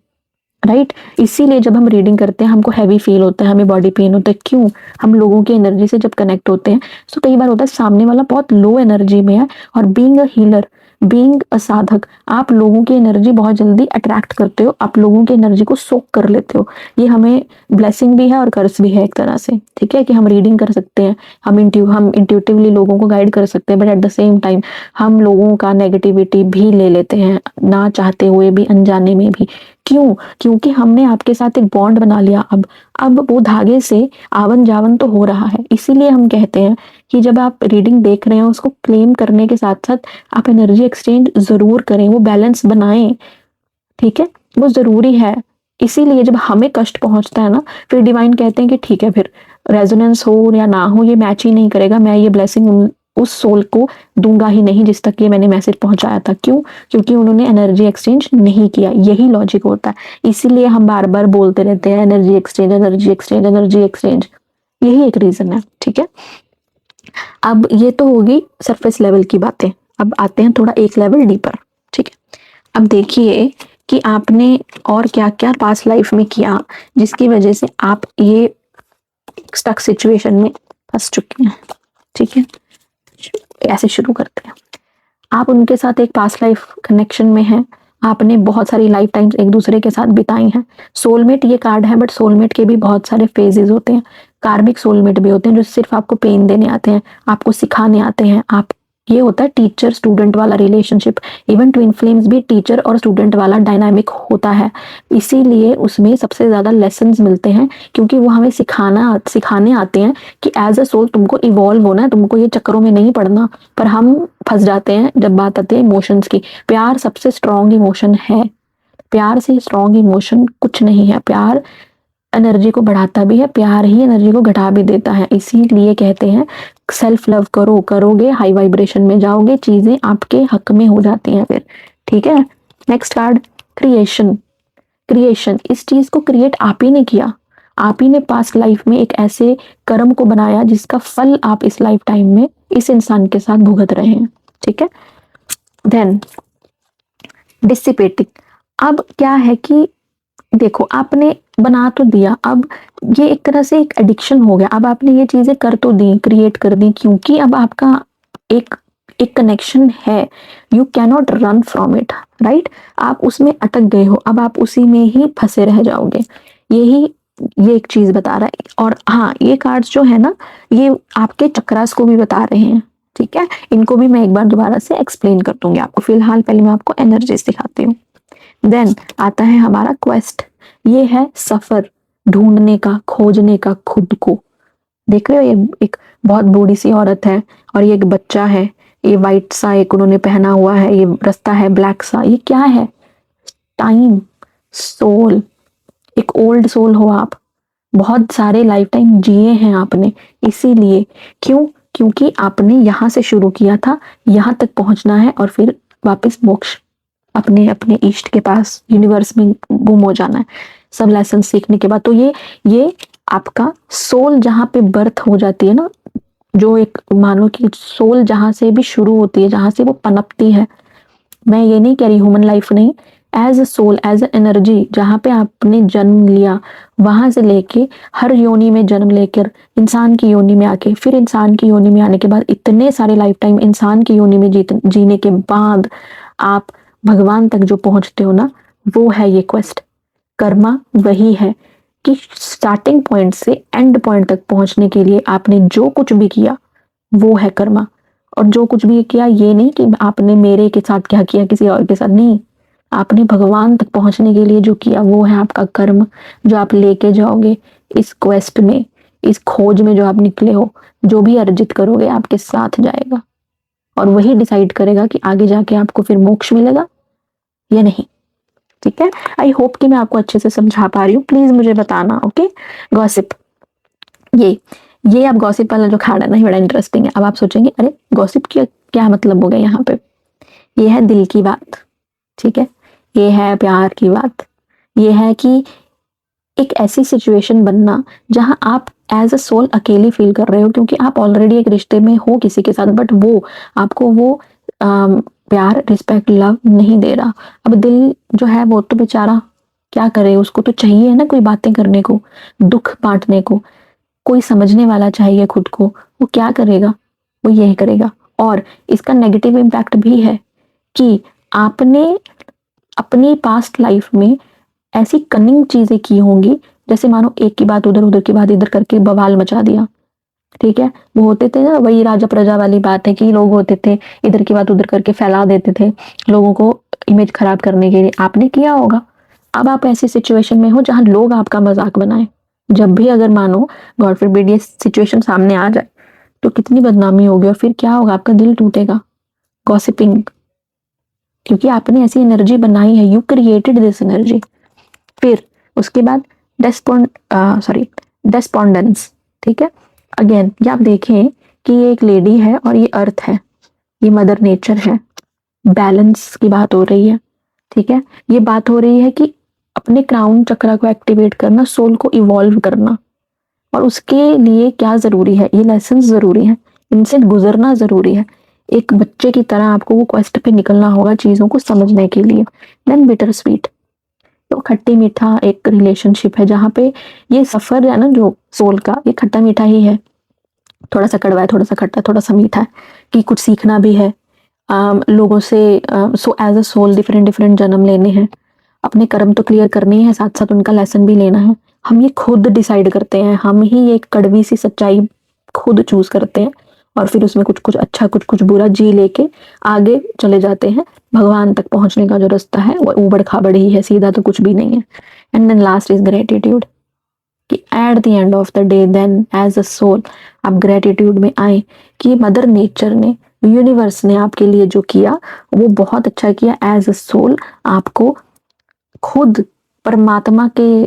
राइट? इसीलिए जब हम रीडिंग करते हैं हमको हैवी फील होता है, हमें बॉडी पेन होता है। क्यों? हम लोगों की एनर्जी से जब कनेक्ट होते हैं, तो कई बार होता है सामने वाला बहुत लो एनर्जी में है, और being a healer, being a साधक, आप लोगों की एनर्जी बहुत जल्दी अट्रैक्ट करते हो, आप लोगों की एनर्जी को सोक कर लेते हो। ये हमें ब्लेसिंग भी है और कर्स भी है एक तरह से। ठीक है, कि हम रीडिंग कर सकते हैं, हम इंट्यूटिवली लोगों को गाइड कर सकते हैं, but at the same time हम लोगों का नेगेटिविटी भी ले लेते हैं, ना चाहते हुए भी, अनजाने में भी। क्यों? क्योंकि हमने आपके साथ एक बॉन्ड बना लिया। अब वो धागे से आवन जावन तो हो रहा है। इसीलिए हम कहते हैं कि जब आप रीडिंग देख रहे हैं, उसको क्लेम करने के साथ साथ आप एनर्जी एक्सचेंज जरूर करें, वो बैलेंस बनाएं। ठीक है, वो जरूरी है। इसीलिए जब हमें कष्ट पहुंचता है ना, फिर डिवाइन कहते हैं कि ठीक है, फिर रेजोनेंस हो या ना हो, ये मैच ही नहीं करेगा, मैं ये ब्लेसिंग उस सोल को दूंगा ही नहीं जिस तक ये मैंने मैसेज पहुंचाया था। क्यों? क्योंकि उन्होंने एनर्जी एक्सचेंज नहीं किया। यही लॉजिक होता है। इसीलिए हम बार बार बोलते रहते हैं energy exchange, energy exchange, energy exchange. यही एक रीजन है। ठीक है। अब ये तो होगी सरफेस लेवल की बातें। अब आते हैं थोड़ा एक लेवल डीपर। ठीक है। अब देखिए कि आपने और क्या क्या पास्ट लाइफ में किया जिसकी वजह से आप ये स्टक सिचुएशन में फंस चुके हैं। ठीक है, ऐसे शुरू करते हैं। आप उनके साथ एक पास्ट लाइफ कनेक्शन में हैं, आपने बहुत सारी लाइफ टाइम्स एक दूसरे के साथ बिताई हैं। सोलमेट ये कार्ड है, बट सोलमेट के भी बहुत सारे फेजेस होते हैं। कार्मिक सोलमेट भी होते हैं जो सिर्फ आपको पेन देने आते हैं, आपको सिखाने आते हैं। आप, ये होता है टीचर स्टूडेंट वाला रिलेशनशिप। इवन ट्विन फ्लेम्स भी टीचर और स्टूडेंट वाला डायनामिक होता है। इसीलिए उसमें सबसे ज्यादा लेसन्स मिलते हैं, क्योंकि वो हमें सिखाने आते हैं कि एज अ सोल तुमको इवॉल्व होना है, तुमको ये चक्करों में नहीं पड़ना। पर हम फंस जाते हैं जब बात आती है इमोशंस की। प्यार सबसे स्ट्रॉन्ग इमोशन है। प्यार से स्ट्रॉन्ग इमोशन कुछ नहीं है। प्यार एनर्जी को बढ़ाता भी है, प्यार ही एनर्जी को घटा भी देता है। इसीलिए कहते हैं सेल्फ लव करो, करोगे हाई वाइब्रेशन में जाओगे, चीजें आपके हक में हो जाती हैं फिर। ठीक है। Next card, creation. क्रिएशन, इस चीज को क्रिएट आप ही ने किया। आप ही ने पास्ट लाइफ में एक ऐसे कर्म को बनाया जिसका फल आप इस लाइफ टाइम में इस इंसान के साथ भुगत रहे हैं। ठीक है। Then dissipating. अब क्या है कि देखो आपने बना तो दिया, अब ये एक तरह से एक एडिक्शन हो गया, अब आपने ये चीज़ें कर तो दी, क्रिएट कर दी, क्योंकि अब आपका एक एक कनेक्शन है, you cannot run from it, right? आप उसमें अटक गए हो, अब आप उसी में ही फँसे रह जाओगे। यही ये एक चीज़ बता रहा है। और हाँ, ये कार्ड्स जो है ना, ये आपके चक्रास को भी बता रहे हैं, ठीक है? इनको भी मैं एक बार दोबारा से एक्सप्लेन कर दूँगी आपको, फिलहाल पहले मैं आपको एनर्जीज़ दिखाती हूँ। देन आता है हमारा क्वेस्ट, ये है सफर, ढूंढने का, खोजने का खुद को। देख रहे हो, ये एक बहुत बूढ़ी सी औरत है और ये एक बच्चा है, ये वाइट सा एक उन्होंने पहना हुआ है, ये रास्ता है ब्लैक सा, ये क्या है? टाइम, सोल, एक ओल्ड सोल हो आप, बहुत सारे लाइफ टाइम जिए हैं आपने, इसीलिए क्यों? क्योंकि आपने यहाँ से शुरू किया था, यहाँ तक पहुंचना है और फिर वापस मोक्ष अपने अपने इष्ट के पास यूनिवर्स में गुम हो जाना है सब लेसन सीखने के बाद। तो ये आपका सोल जहाँ पे बर्थ हो जाती है ना, जो एक मानो कि सोल जहाँ से भी शुरू होती है, जहाँ से वो पनपती है, मैं ये नहीं कह रही ह्यूमन लाइफ नहीं, as a soul, as a energy, जहाँ पे आपने जन्म लिया, वहां से लेके हर योनि में जन्म लेकर इंसान की योनि में आके, फिर इंसान की योनि में आने के बाद इतने सारे लाइफ टाइम इंसान की योनि में जीने के बाद आप भगवान तक जो पहुंचते हो ना, वो है ये क्वेस्ट। कर्मा वही है कि स्टार्टिंग पॉइंट से एंड पॉइंट तक पहुंचने के लिए आपने जो कुछ भी किया वो है कर्मा। और जो कुछ भी किया, ये नहीं कि आपने मेरे के साथ क्या किया, किसी और के साथ नहीं, आपने भगवान तक पहुंचने के लिए जो किया वो है आपका कर्म, जो आप लेके जाओगे इस क्वेस्ट में, इस खोज में जो आप निकले हो। जो भी अर्जित करोगे आपके साथ जाएगा और वही डिसाइड करेगा कि आगे जाके आपको फिर मोक्ष मिलेगा या नहीं। ठीक है, आई होप कि मैं आपको अच्छे से समझा पा रही हूँ, प्लीज मुझे बताना। ओके, गॉसिप, ये ये आप गॉसिप वाला जो कार्ड है ना, ये बड़ा इंटरेस्टिंग है। अब आप सोचेंगे अरे गॉसिप क्या क्या मतलब हो गया यहाँ पे? ये है दिल की बात, ठीक है, ये है प्यार की बात, ये है कि एक ऐसी सिचुएशन बनना जहां आप एज अ सोल अकेले फील कर रहे हो, क्योंकि आप ऑलरेडी एक रिश्ते में हो किसी के साथ, बट वो आपको वो प्यार, रिस्पेक्ट, लव नहीं दे रहा। अब दिल जो है वो तो बेचारा क्या करे, उसको तो चाहिए ना कोई बातें करने को, दुख बांटने को, कोई समझने वाला चाहिए खुद को। वो क्या करेगा? वो यही करेगा। और इसका नेगेटिव इम्पैक्ट भी है कि आपने अपनी पास्ट लाइफ में ऐसी कनिंग चीजें की होंगी, जैसे मानो एक की बात उधर, उधर की बात इधर करके बवाल मचा दिया। ठीक है, वो होते थे ना, वही राजा प्रजा वाली बात है कि लोग होते थे इधर की बात उधर करके फैला देते थे लोगों को इमेज खराब करने के लिए, आपने किया होगा। अब आप ऐसी सिचुएशन में हो जहां लोग आपका मजाक बनाए, जब भी अगर मानो गॉड फॉरबिड ये सिचुएशन सामने आ जाए तो कितनी बदनामी होगी और फिर क्या होगा, आपका दिल टूटेगा। गॉसिपिंग, क्योंकि आपने ऐसी एनर्जी बनाई है, यू क्रिएटेड दिस एनर्जी। फिर उसके बाद डेस्पोंडेंस, ठीक है। अगेन ये आप देखें कि ये एक लेडी है और ये अर्थ है, ये मदर नेचर है, बैलेंस की बात हो रही है। ठीक है, ये बात हो रही है कि अपने क्राउन चक्र को एक्टिवेट करना, सोल को इवॉल्व करना, और उसके लिए क्या जरूरी है, ये लेसन जरूरी है, इनसे गुजरना जरूरी है। एक बच्चे की तरह आपको वो क्वेस्ट पे निकलना होगा चीजों को समझने के लिए। देन बिटर स्वीट, तो खट्टी मीठा एक रिलेशनशिप है जहाँ पे ये सफर है ना जो सोल का, ये खट्टा मीठा ही है, थोड़ा सा कड़वा है, थोड़ा सा खट्टा, थोड़ा सा मीठा है, कि कुछ सीखना भी है लोगों से। So as a soul different different जन्म लेने हैं, अपने कर्म तो क्लियर करने ही है, साथ साथ उनका लेसन भी लेना है। हम ये खुद डिसाइड करते हैं, हम ही एक कड़वी सी सच्चाई खुद चूज करते हैं और फिर उसमें कुछ कुछ अच्छा कुछ कुछ बुरा जी लेके आगे चले जाते हैं। भगवान तक पहुंचने का जो रास्ता है वो ऊबड़ खाबड़ ही है, सीधा तो कुछ भी नहीं है। And then last is gratitude, कि at the end of the day then as a soul आप ग्रेटिट्यूड में आए कि मदर नेचर ने, यूनिवर्स ने आपके लिए जो किया वो बहुत अच्छा किया। एज अ सोल आपको खुद परमात्मा के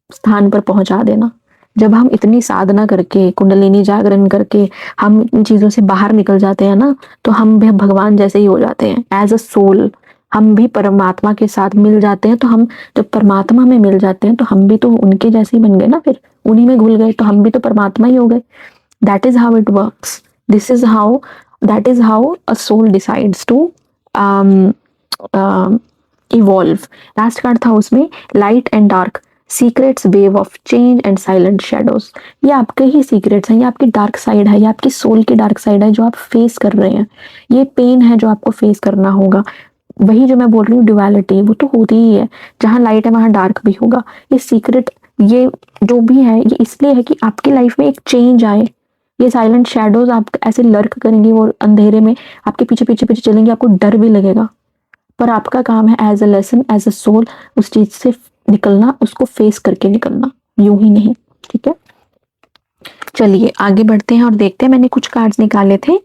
स्थान पर पहुंचा देना। जब हम इतनी साधना करके, कुंडलिनी जागरण करके हम इन चीजों से बाहर निकल जाते हैं ना, तो हम भी भगवान जैसे ही हो जाते हैं। एज अ सोल हम भी परमात्मा के साथ मिल जाते हैं, तो हम जब परमात्मा में मिल जाते हैं तो हम भी तो उनके जैसे ही बन गए ना, फिर उन्हीं में घुल गए तो हम भी तो परमात्मा ही हो गए। That is how it works, this is how, that is how a soul decides to evolve. Last card था उसमें light and dark, secrets, wave of change and silent shadows. ये आपके ही सीक्रेट्स हैं, ये आपकी डार्क साइड है, ये आपकी सोल की डार्क साइड है जो आप फेस कर रहे हैं। ये पेन है जो आपको फेस करना होगा। वही जो मैं बोल रही हूँ ड्युअलिटी, वो तो होती ही है, जहाँ लाइट है वहाँ डार्क भी होगा। ये सीक्रेट, ये जो भी है, ये इसलिए है कि आपकी लाइफ में एक चेंज आए। ये साइलेंट शैडोज आप ऐसे लर्क करेंगी, वो अंधेरे में आपके पीछे पीछे पीछे चलेंगे, आपको डर भी लगेगा, पर आपका काम है as a lesson, as a soul उस चीज से निकलना, उसको फेस करके निकलना, यूं ही नहीं। ठीक है, चलिए आगे बढ़ते हैं और देखते हैं। मैंने कुछ कार्ड्स निकाले थे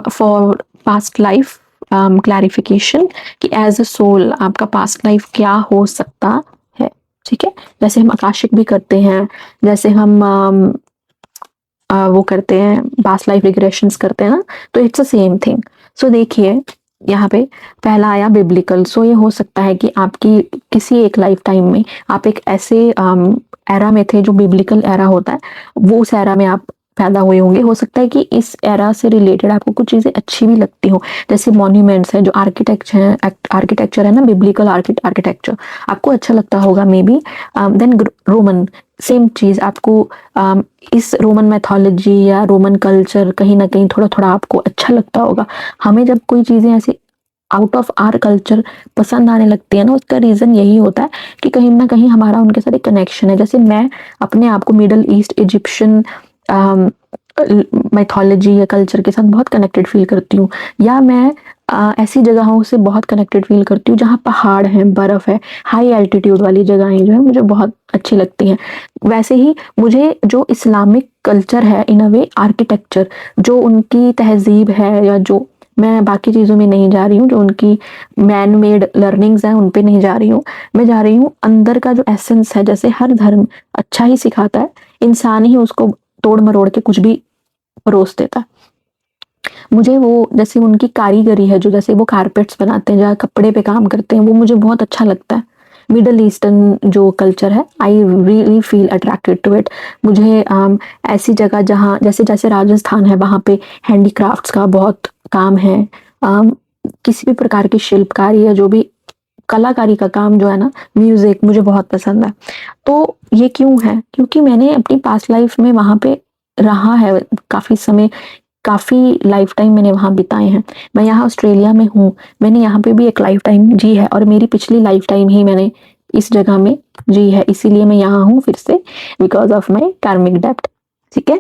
फॉर पास्ट लाइफ क्लैरिफिकेशन, कि एज अ सोल आपका पास्ट लाइफ क्या हो सकता है। ठीक है, जैसे हम आकाशिक भी करते हैं, जैसे हम वो करते हैं पास्ट लाइफ रिग्रेशंस करते हैं ना, तो इट्स अ सेम थिंग। सो देखिए यहाँ पे पहला आया बिब्लिकल। सो ये हो सकता है कि आपकी किसी एक लाइफ टाइम में आप एक ऐसे एरा में थे जो बिब्लिकल एरा होता है, वो उस एरा में आप पैदा हुए होंगे। हो सकता है कि इस एरा से रिलेटेड आपको कुछ चीजें अच्छी भी लगती हो, जैसे मॉन्यूमेंट्स है, जो आर्किटेक्चर है ना, बिब्लिकल आर्किटेक्चर आपको अच्छा लगता होगा maybe. Then Roman, same चीज आपको इस रोमन मैथोलॉजी या रोमन कल्चर कहीं ना कहीं थोड़ा थोड़ा आपको अच्छा लगता होगा। हमें जब कोई चीजें ऐसी आउट ऑफ आर कल्चर पसंद आने लगती है ना, उसका रीजन यही होता है कि कहीं ना कहीं हमारा उनके साथ एक कनेक्शन है। जैसे मैं अपने आप को मिडल ईस्ट इजिप्शियन मैथोलॉजी या कल्चर के साथ बहुत कनेक्टेड फील करती हूँ, या मैं ऐसी जगहों से बहुत कनेक्टेड फील करती हूँ जहाँ पहाड़ हैं, बर्फ है, हाई एल्टीट्यूड वाली जगहें जो है मुझे बहुत अच्छी लगती हैं। वैसे ही मुझे जो इस्लामिक कल्चर है, इन अ वे आर्किटेक्चर, जो उनकी तहजीब है, या जो, मैं बाकी चीज़ों में नहीं जा रही हूँ, जो उनकी मैन मेड लर्निंग्स हैं उन पे नहीं जा रही हूँ, मैं जा रही हूँ अंदर का जो एसेंस है। जैसे हर धर्म अच्छा ही सिखाता है, इंसान ही उसको तोड़ मरोड़ के कुछ भी परोस देता है। मुझे वो जैसे उनकी कारीगरी है, जो जैसे वो कारपेट्स बनाते हैं, जहाँ कपड़े पे काम करते हैं, वो मुझे बहुत अच्छा लगता है। मिडल ईस्टर्न जो कल्चर है, I really feel attracted to it. मुझे ऐसी जगह जहाँ, जैसे जैसे राजस्थान है, वहाँ पे हैंडीक्राफ्ट्स का बहुत काम है। किसी भी प्रकार की शिल्पकारी या जो भी कलाकारी का काम जो है ना, म्यूजिक मुझे बहुत पसंद है। तो ये क्यों है, क्योंकि मैंने अपनी पास्ट लाइफ में वहाँ पे रहा है काफी समय, काफी लाइफ टाइम मैंने वहां बिताए हैं। मैं यहाँ ऑस्ट्रेलिया में हूँ, मैंने यहाँ पे भी एक लाइफ टाइम जी है, और मेरी पिछली लाइफ टाइम ही मैंने इस जगह में जी है, इसीलिए मैं यहाँ हूँ फिर से, बिकॉज ऑफ माई कार्मिक डेप्ट। ठीक है,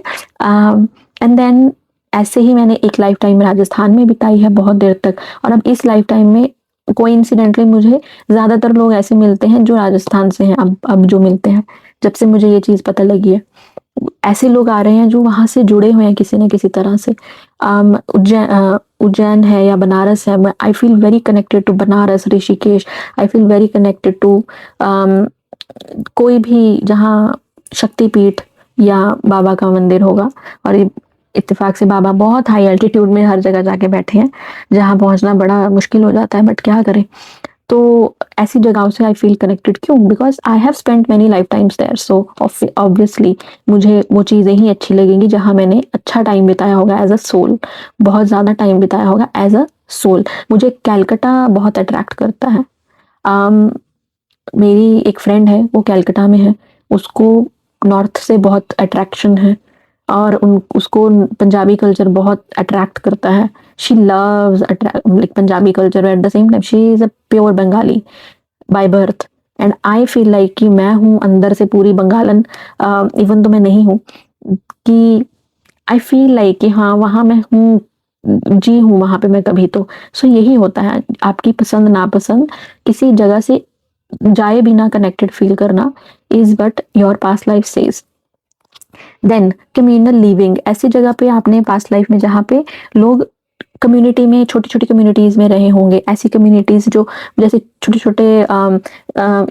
एंड देन ऐसे ही मैंने एक लाइफ टाइम राजस्थान में बिताई है बहुत देर तक, और अब इस लाइफ टाइम में कोइंसिडेंटली मुझे ज्यादातर लोग ऐसे मिलते हैं जो राजस्थान से हैं, अब जो मिलते हैं, जब से मुझे ये चीज पता लगी है, ऐसे लोग आ रहे हैं जो वहां से जुड़े हुए हैं किसी न किसी तरह से। उज्जैन है या बनारस है, I feel very connected to Banaras, Rishikesh. I feel very connected to कोई भी जहाँ शक्तिपीठ या बाबा का मंदिर होगा। और इत्तेफाक से बाबा बहुत हाई एल्टीट्यूड में हर जगह जाके बैठे हैं, जहाँ पहुंचना बड़ा मुश्किल हो जाता है, बट क्या करें। तो ऐसी जगहों से आई फील कनेक्टेड, क्यों? Because I have spent many lifetimes there, so obviously मुझे वो चीज़ें ही अच्छी लगेंगी जहाँ मैंने अच्छा टाइम बिताया होगा एज अ सोल, बहुत ज़्यादा टाइम बिताया होगा एज अ सोल। मुझे कैलकटा बहुत अट्रैक्ट करता है। मेरी एक फ्रेंड है, वो कैलकटा में है, उसको नॉर्थ से बहुत अट्रैक्शन है, और उन उसको पंजाबी कल्चर बहुत अट्रैक्ट करता है। She loves like Punjabi culture, at the same time she is a pure Bengali by birth, and I feel like कि मैं हूँ अंदर से पूरी बंगालन, इवन तो मैं नहीं हूँ, कि आई फील लाइक कि हाँ वहाँ मैं हूँ, जी हूँ वहाँ पे मैं कभी तो। सो यही होता है, आपकी पसंद नापसंद किसी जगह से जाए बिना कनेक्टेड फील करना is but your past life says. Then communal living, ऐसी जगह पे आपने पास्ट लाइफ में जहाँ पे लोग कम्युनिटी में, छोटी छोटी कम्युनिटीज में रहे होंगे, ऐसी कम्युनिटीज जो जैसे छोटे छोटे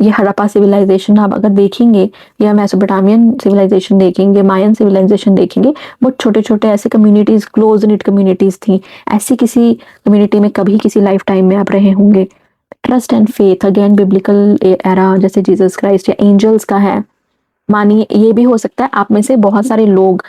ये हड़प्पा सिविलाइजेशन आप अगर देखेंगे, या मेसोपोटामियन सिविलाइजेशन देखेंगे, मायन सिविलाइजेशन देखेंगे, वो छोटे छोटे ऐसे कम्युनिटीज, क्लोज निट कम्युनिटीज थी। ऐसी किसी कम्युनिटी में कभी किसी लाइफ टाइम में आप रहे होंगे। Trust and faith, again biblical era, जैसे जीसस क्राइस्ट या एंजल्स का है। मानिए ये भी हो सकता है आप में से बहुत सारे लोग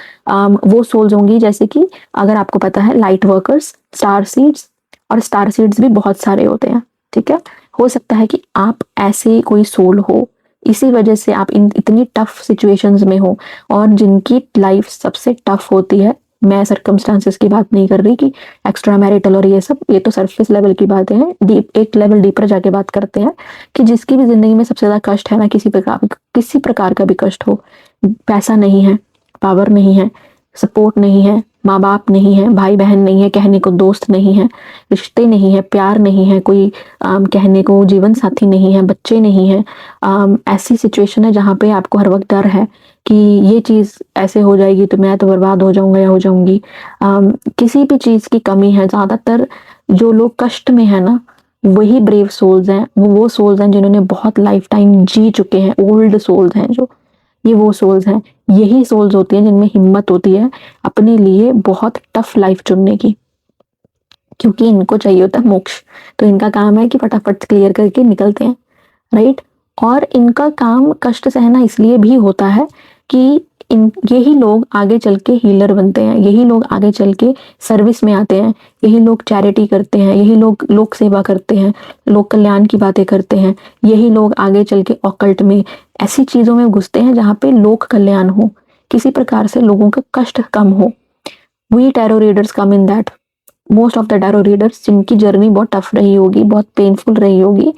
वो सोल्स होंगी, जैसे कि अगर आपको पता है लाइट वर्कर्स, स्टार सीड्स, और स्टार सीड्स भी बहुत सारे होते हैं। ठीक है, हो सकता है कि आप ऐसे कोई सोल हो, इसी वजह से आप इतनी टफ सिचुएशंस में हो, और जिनकी लाइफ सबसे टफ होती है, मैं सर्कमस्टांसेस की बात नहीं कर रही कि एक्स्ट्रा मैरिटल और ये सब, ये तो सरफेस लेवल की बातें हैं। डीप, एक लेवल डीपर जाके बात करते हैं कि जिसकी भी जिंदगी में सबसे ज्यादा कष्ट है ना, किसी प्रकार का भी कष्ट हो, पैसा नहीं है, पावर नहीं है, सपोर्ट नहीं है, माँ बाप नहीं है, भाई बहन नहीं है, कहने को दोस्त नहीं है, रिश्ते नहीं है, प्यार नहीं है, कोई कहने को जीवन साथी नहीं है, बच्चे नहीं है, ऐसी सिचुएशन है जहाँ पे आपको हर वक्त डर है कि ये चीज़ ऐसे हो जाएगी तो मैं तो बर्बाद हो जाऊंगा या हो जाऊंगी। किसी भी चीज़ की कमी है। ज़्यादातर जो लोग कष्ट में है ना, वही ब्रेव सोल्स हैं, वो सोल्स हैं जिन्होंने बहुत लाइफ टाइम जी चुके हैं, ओल्ड सोल्स हैं जो, ये वो सोल्स हैं। यही सोल्स होती हैं जिनमें हिम्मत होती है अपने लिए बहुत टफ लाइफ चुनने की, क्योंकि इनको चाहिए होता है मोक्ष। तो इनका काम है कि फटाफट क्लियर करके निकलते हैं, राइट। और इनका काम कष्ट सहना इसलिए भी होता है कि यही लोग आगे चल के हीलर बनते हैं, यही लोग आगे चल के सर्विस में आते हैं, यही लोग चैरिटी करते हैं, यही लोग लोक सेवा करते हैं, लोक कल्याण की बातें करते हैं, यही लोग आगे चल के ऑकल्ट में ऐसी चीजों में घुसते हैं जहाँ पे लोक कल्याण हो, किसी प्रकार से लोगों का कष्ट कम हो। We tarot readers come in that. Most of the tarot readers जिनकी जर्नी बहुत टफ रही होगी, बहुत पेनफुल रही होगी,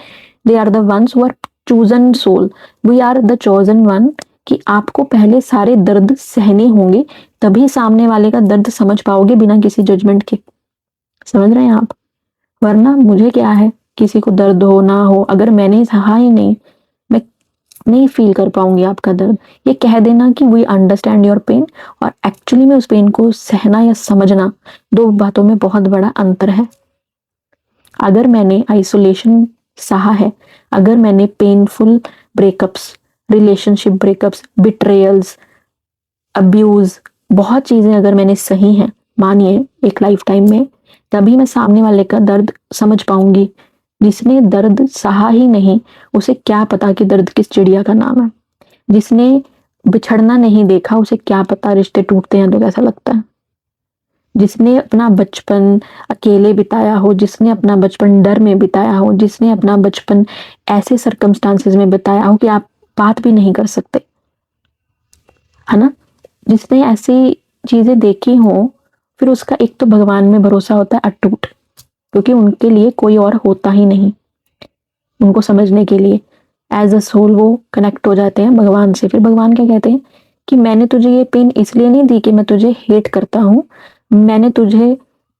they are the ones who are chosen soul. We are the chosen one, कि आपको पहले सारे दर्द सहने होंगे, तभी सामने वाले का दर्द समझ पाओगे बिना किसी जजमेंट के। समझ रहे हैं आप? वरना मुझे क्या है, किसी को दर्द हो ना हो, अगर मैंने सहा ही नहीं, मैं नहीं फील कर पाऊंगी आपका दर्द। ये कह देना कि वी अंडरस्टैंड योर पेन और एक्चुअली में उस पेन को सहना या समझना, दो बातों में बहुत बड़ा अंतर है। अगर मैंने आइसोलेशन सहा है, अगर मैंने painful breakups, relationship breakups, betrayals, abuse, बहुत चीजें अगर मैंने सही हैं, मानिए एक लाइफ टाइम में, तभी मैं सामने वाले का दर्द समझ पाऊंगी। जिसने दर्द सहा ही नहीं, उसे क्या पता कि दर्द किस चिड़िया का नाम है। जिसने बिछड़ना नहीं देखा, उसे क्या पता रिश्ते टूटते हैं तो कैसा लगता है। जिसने अपना बचपन अकेले बिताया हो, जिसने अपना बचपन डर में बिताया हो, जिसने अपना बचपन ऐसे सर्कमस्टांसेस में बिताया हो कि आप बात भी नहीं कर सकते, है ना, जिसने ऐसी चीजें देखी हो, फिर उसका एक तो भगवान में भरोसा होता है अटूट, क्योंकि उनके लिए कोई और होता ही नहीं उनको समझने के लिए। एज अ सोल वो कनेक्ट हो जाते हैं भगवान से। फिर भगवान क्या कहते हैं कि मैंने तुझे ये पेन इसलिए नहीं दी कि मैं तुझे हेट करता हूँ, मैंने तुझे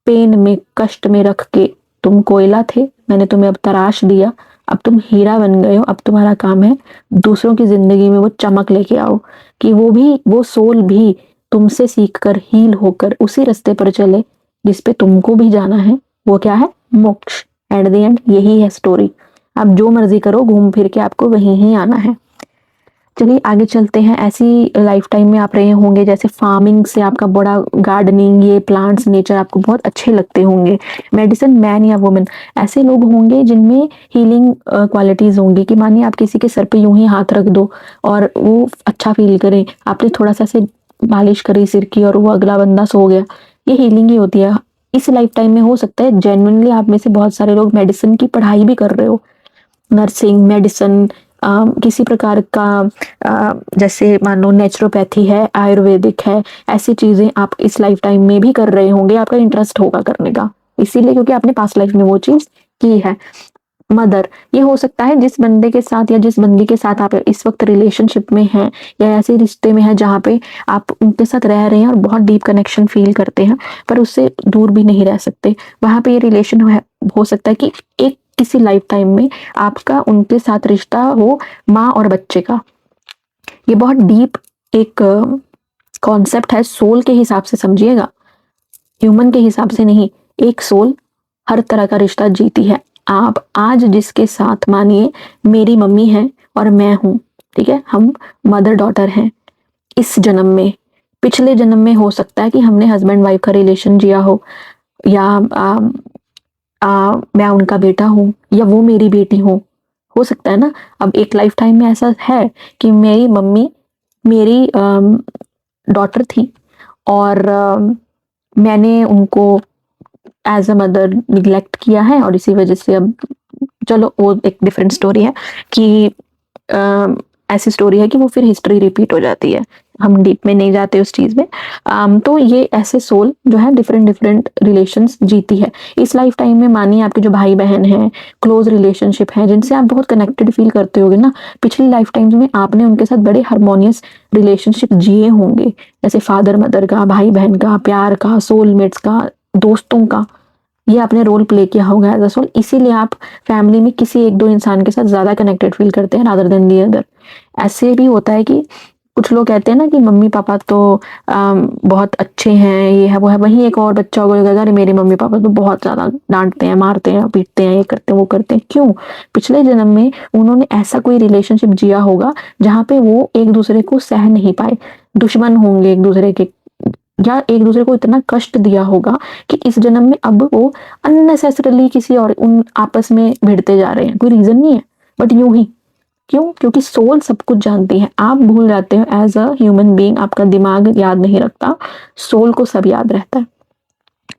पेन में, कष्ट में रख के, तुम कोयला थे, मैंने तुम्हें अब तराश दिया, अब तुम हीरा बन गए हो, अब तुम्हारा काम है दूसरों की जिंदगी में वो चमक लेके आओ, कि वो भी, वो सोल भी तुमसे सीख कर हील होकर उसी रास्ते पर चले जिस पे तुमको भी जाना है। वो क्या है? मोक्ष। एट द एंड यही है स्टोरी। आप जो मर्जी करो, घूम फिर के आपको वहीं ही आना है। चलिए आगे चलते हैं। ऐसी लाइफ टाइम में आप रहे होंगे जैसे फार्मिंग से आपका बड़ा, गार्डनिंग, ये प्लांट्स, नेचर आपको बहुत अच्छे लगते होंगे। मेडिसिन मैन या वुमेन, ऐसे लोग होंगे जिनमें हीलिंग क्वालिटीज होंगी, कि मानिए आप किसी के सर पे यूं ही हाथ रख दो और वो अच्छा फील करे, आपने थोड़ा सा से मालिश करी सिर की और वो अगला बंदा सो गया, ये हीलिंग ही होती है। इस लाइफ टाइम में हो सकता है जेन्युइनली आप में से बहुत सारे लोग मेडिसिन की पढ़ाई भी कर रहे हो, नर्सिंग, मेडिसिन, किसी प्रकार का, जैसे मान लो नेचुरोपैथी है, आयुर्वेदिक है, ऐसी चीजें आप इस लाइफ टाइम में भी कर रहे होंगे, आपका इंटरेस्ट होगा करने का, इसीलिए क्योंकि आपने पास्ट लाइफ में वो चीज की है। मदर, ये हो सकता है जिस बंदे के साथ या जिस बंदी के साथ आप इस वक्त रिलेशनशिप में हैं या ऐसे रिश्ते में हैं जहाँ पे आप उनके साथ रह रहे हैं और बहुत डीप कनेक्शन फील करते हैं, पर उससे दूर भी नहीं रह सकते, वहां पे ये रिलेशन हो सकता है कि एक किसी लाइफ टाइम में आपका उनके साथ रिश्ता हो माँ और बच्चे का। ये बहुत डीप एक कॉन्सेप्ट है, सोल के हिसाब से समझिएगा, ह्यूमन के हिसाब से नहीं। एक सोल हर तरह का रिश्ता जीती है। आप आज जिसके साथ, मानिए मेरी मम्मी है और मैं हूं, ठीक है, हम मदर डॉटर हैं, इस जन्म में, पिछले जन्म में हो सकता है कि हमने हस्बैंड वाइफ का रिलेशन जिया हो, या मैं उनका बेटा हूँ या वो मेरी बेटी हो सकता है ना। अब एक लाइफ टाइम में ऐसा है कि मेरी मम्मी मेरी डॉटर थी और मैंने उनको एज अ मदर निग्लेक्ट किया है, और इसी वजह से अब चलो वो एक डिफरेंट स्टोरी है कि ऐसी स्टोरी है कि वो फिर हिस्ट्री रिपीट हो जाती है, हम डीप में नहीं जाते उस चीज में। तो ये ऐसे सोल जो है डिफरेंट डिफरेंट रिलेशंस जीती है इस लाइफ टाइम में। मानिए आपके जो भाई बहन हैं, क्लोज रिलेशनशिप है, जिनसे आप बहुत कनेक्टेड फील करते होगे ना, पिछली लाइफ टाइम्स में आपने उनके साथ बड़े हारमोनियस रिलेशनशिप जिए होंगे, जैसे फादर मदर का, भाई बहन का, प्यार का, सोलमेट्स का, दोस्तों का, ये आपने रोल प्ले किया होगा एज अ सोल। इसीलिए आप फैमिली में किसी एक दो इंसान के साथ ज्यादा कनेक्टेड फील करते हैं रादर देन दी अदर। ऐसे भी होता है कि कुछ लोग कहते हैं ना कि मम्मी पापा तो बहुत अच्छे हैं, ये है वो है, वहीं एक और बच्चा होगा जो कहेगा अरे मेरे मम्मी पापा तो बहुत ज्यादा डांटते हैं, मारते हैं, पीटते हैं, ये करते हैं, वो करते हैं। क्यों? पिछले जन्म में उन्होंने ऐसा कोई रिलेशनशिप जिया होगा जहाँ पे वो एक दूसरे को सह नहीं पाए, दुश्मन होंगे एक दूसरे के, या एक दूसरे को इतना कष्ट दिया होगा कि इस जन्म में अब वो अननेसेसरली किसी और उन आपस में भिड़ते जा रहे हैं, कोई रीजन नहीं है, बट यूं ही। क्यों? क्योंकि सोल सब कुछ जानती है, आप भूल जाते हो एज अ ह्यूमन बीइंग, आपका दिमाग याद नहीं रखता, सोल को सब याद रहता है।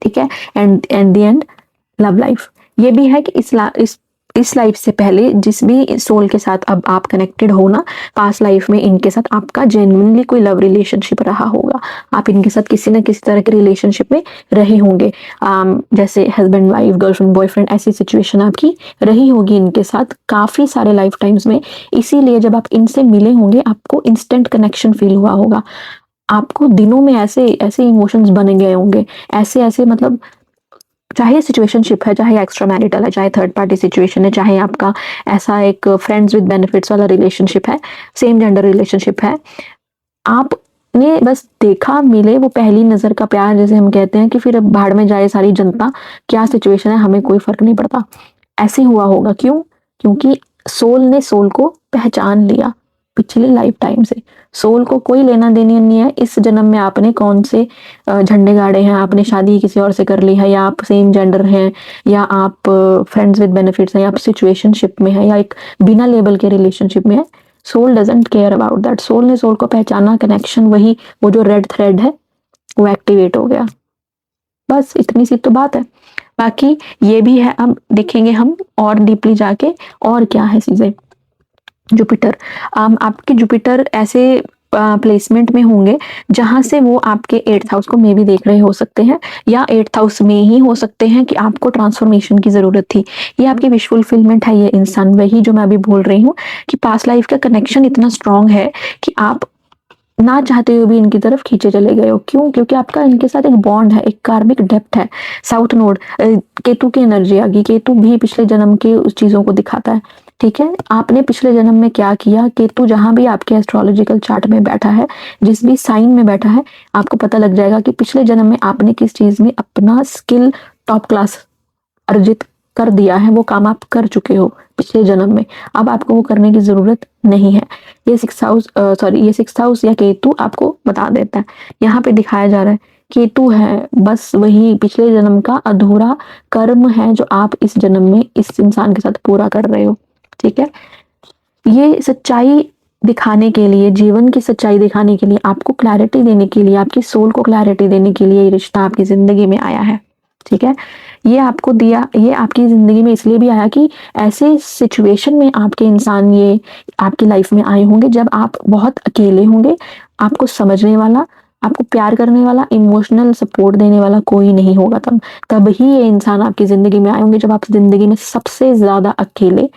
ठीक है। And eight the and love life ये भी है कि इस लाइफ से पहले जिस भी सोल के साथ अब आप कनेक्टेड हो ना, पास्ट लाइफ में इनके साथ आपका जेन्युइनली कोई लव रिलेशनशिप रहा होगा, आप इनके साथ किसी ना किसी तरह के रिलेशनशिप में रहे होंगे। जैसे हस्बैंड वाइफ, गर्लफ्रेंड बॉयफ्रेंड, ऐसी सिचुएशन आपकी रही होगी इनके साथ काफी सारे लाइफ टाइम्स में। इसीलिए जब आप इनसे मिले होंगे आपको इंस्टेंट कनेक्शन फील हुआ होगा, आपको दिनों में ऐसे ऐसे इमोशंस बन गए होंगे, ऐसे ऐसे मतलब, चाहे सिचुएशनशिप है, चाहे एक्स्ट्रा मैरिटल है, चाहे थर्ड पार्टी सिचुएशन है, चाहे आपका ऐसा एक फ्रेंड्स विद बेनिफिट्स वाला रिलेशनशिप है, सेम जेंडर रिलेशनशिप है, आपने बस देखा, मिले, वो पहली नजर का प्यार जैसे हम कहते हैं कि फिर अब भाड़ में जाए सारी जनता, क्या सिचुएशन है हमें कोई फर्क नहीं पड़ता, ऐसे हुआ होगा। क्यों? क्योंकि सोल ने सोल को पहचान लिया पिछले लाइफ टाइम से। सोल को कोई लेना देना नहीं है इस जन्म में आपने कौन से झंडे गाड़े हैं, आपने शादी किसी और से कर ली है, या आप सेम जेंडर हैं, या आप फ्रेंड्स विद बेनिफिट्स हैं, या आप सिचुएशनशिप में है, या एक बिना लेबल के रिलेशनशिप में है। Soul doesn't care about that. Soul ने सोल को पहचाना, कनेक्शन वही, वो जो रेड थ्रेड है वो एक्टिवेट हो गया। बस इतनी सी तो बात है। बाकी ये भी है, अब देखेंगे हम और डीपली जाके और क्या है चीजें। जुपिटर, आपके जुपिटर ऐसे प्लेसमेंट में होंगे जहां से वो आपके 8th हाउस को मे भी देख रहे हो सकते हैं, या 8th हाउस में ही हो सकते हैं कि आपको ट्रांसफॉर्मेशन की जरूरत थी। ये आपकी विश फुलफिलमेंट है, ये इंसान वही जो मैं अभी बोल रही हूँ कि पास्ट लाइफ का कनेक्शन इतना स्ट्रांग है कि आप ना चाहते हुए भी इनकी तरफ खींचे चले गए हो। क्यों? क्योंकि आपका इनके साथ एक बॉन्ड है, एक कार्मिक डेप्थ है। साउथ नोड, केतु की एनर्जी आ गई, केतु भी पिछले जन्म के उस चीजों को दिखाता है। ठीक है, आपने पिछले जन्म में क्या किया, केतु जहां भी आपके एस्ट्रोलॉजिकल चार्ट में बैठा है, जिस भी साइन में बैठा है, आपको पता लग जाएगा कि पिछले जन्म में आपने किस चीज में अपना स्किल टॉप क्लास अर्जित कर दिया है, वो काम आप कर चुके हो पिछले जन्म में, अब आपको वो करने की जरूरत नहीं है। ये 6th हाउस या केतु आपको बता देता है। यहाँ पे दिखाया जा रहा है केतु है बस वही पिछले जन्म का अधूरा कर्म है जो आप इस जन्म में इस इंसान के साथ पूरा कर रहे हो। ठीक है, ये सच्चाई दिखाने के लिए, जीवन की सच्चाई दिखाने के लिए, आपको क्लैरिटी देने के लिए, आपकी सोल को क्लैरिटी देने के लिए ये रिश्ता आपकी जिंदगी में आया है। ठीक है, ये आपको दिया, ये आपकी जिंदगी में इसलिए भी आया कि ऐसे सिचुएशन में आपके इंसान ये आपकी लाइफ में आए होंगे जब आप बहुत अकेले होंगे, आपको समझने वाला, आपको प्यार करने वाला, इमोशनल सपोर्ट देने वाला कोई नहीं होगा। तब ही ये इंसान आपकी जिंदगी में आए होंगे जब आप जिंदगी में सबसे ज्यादा अकेले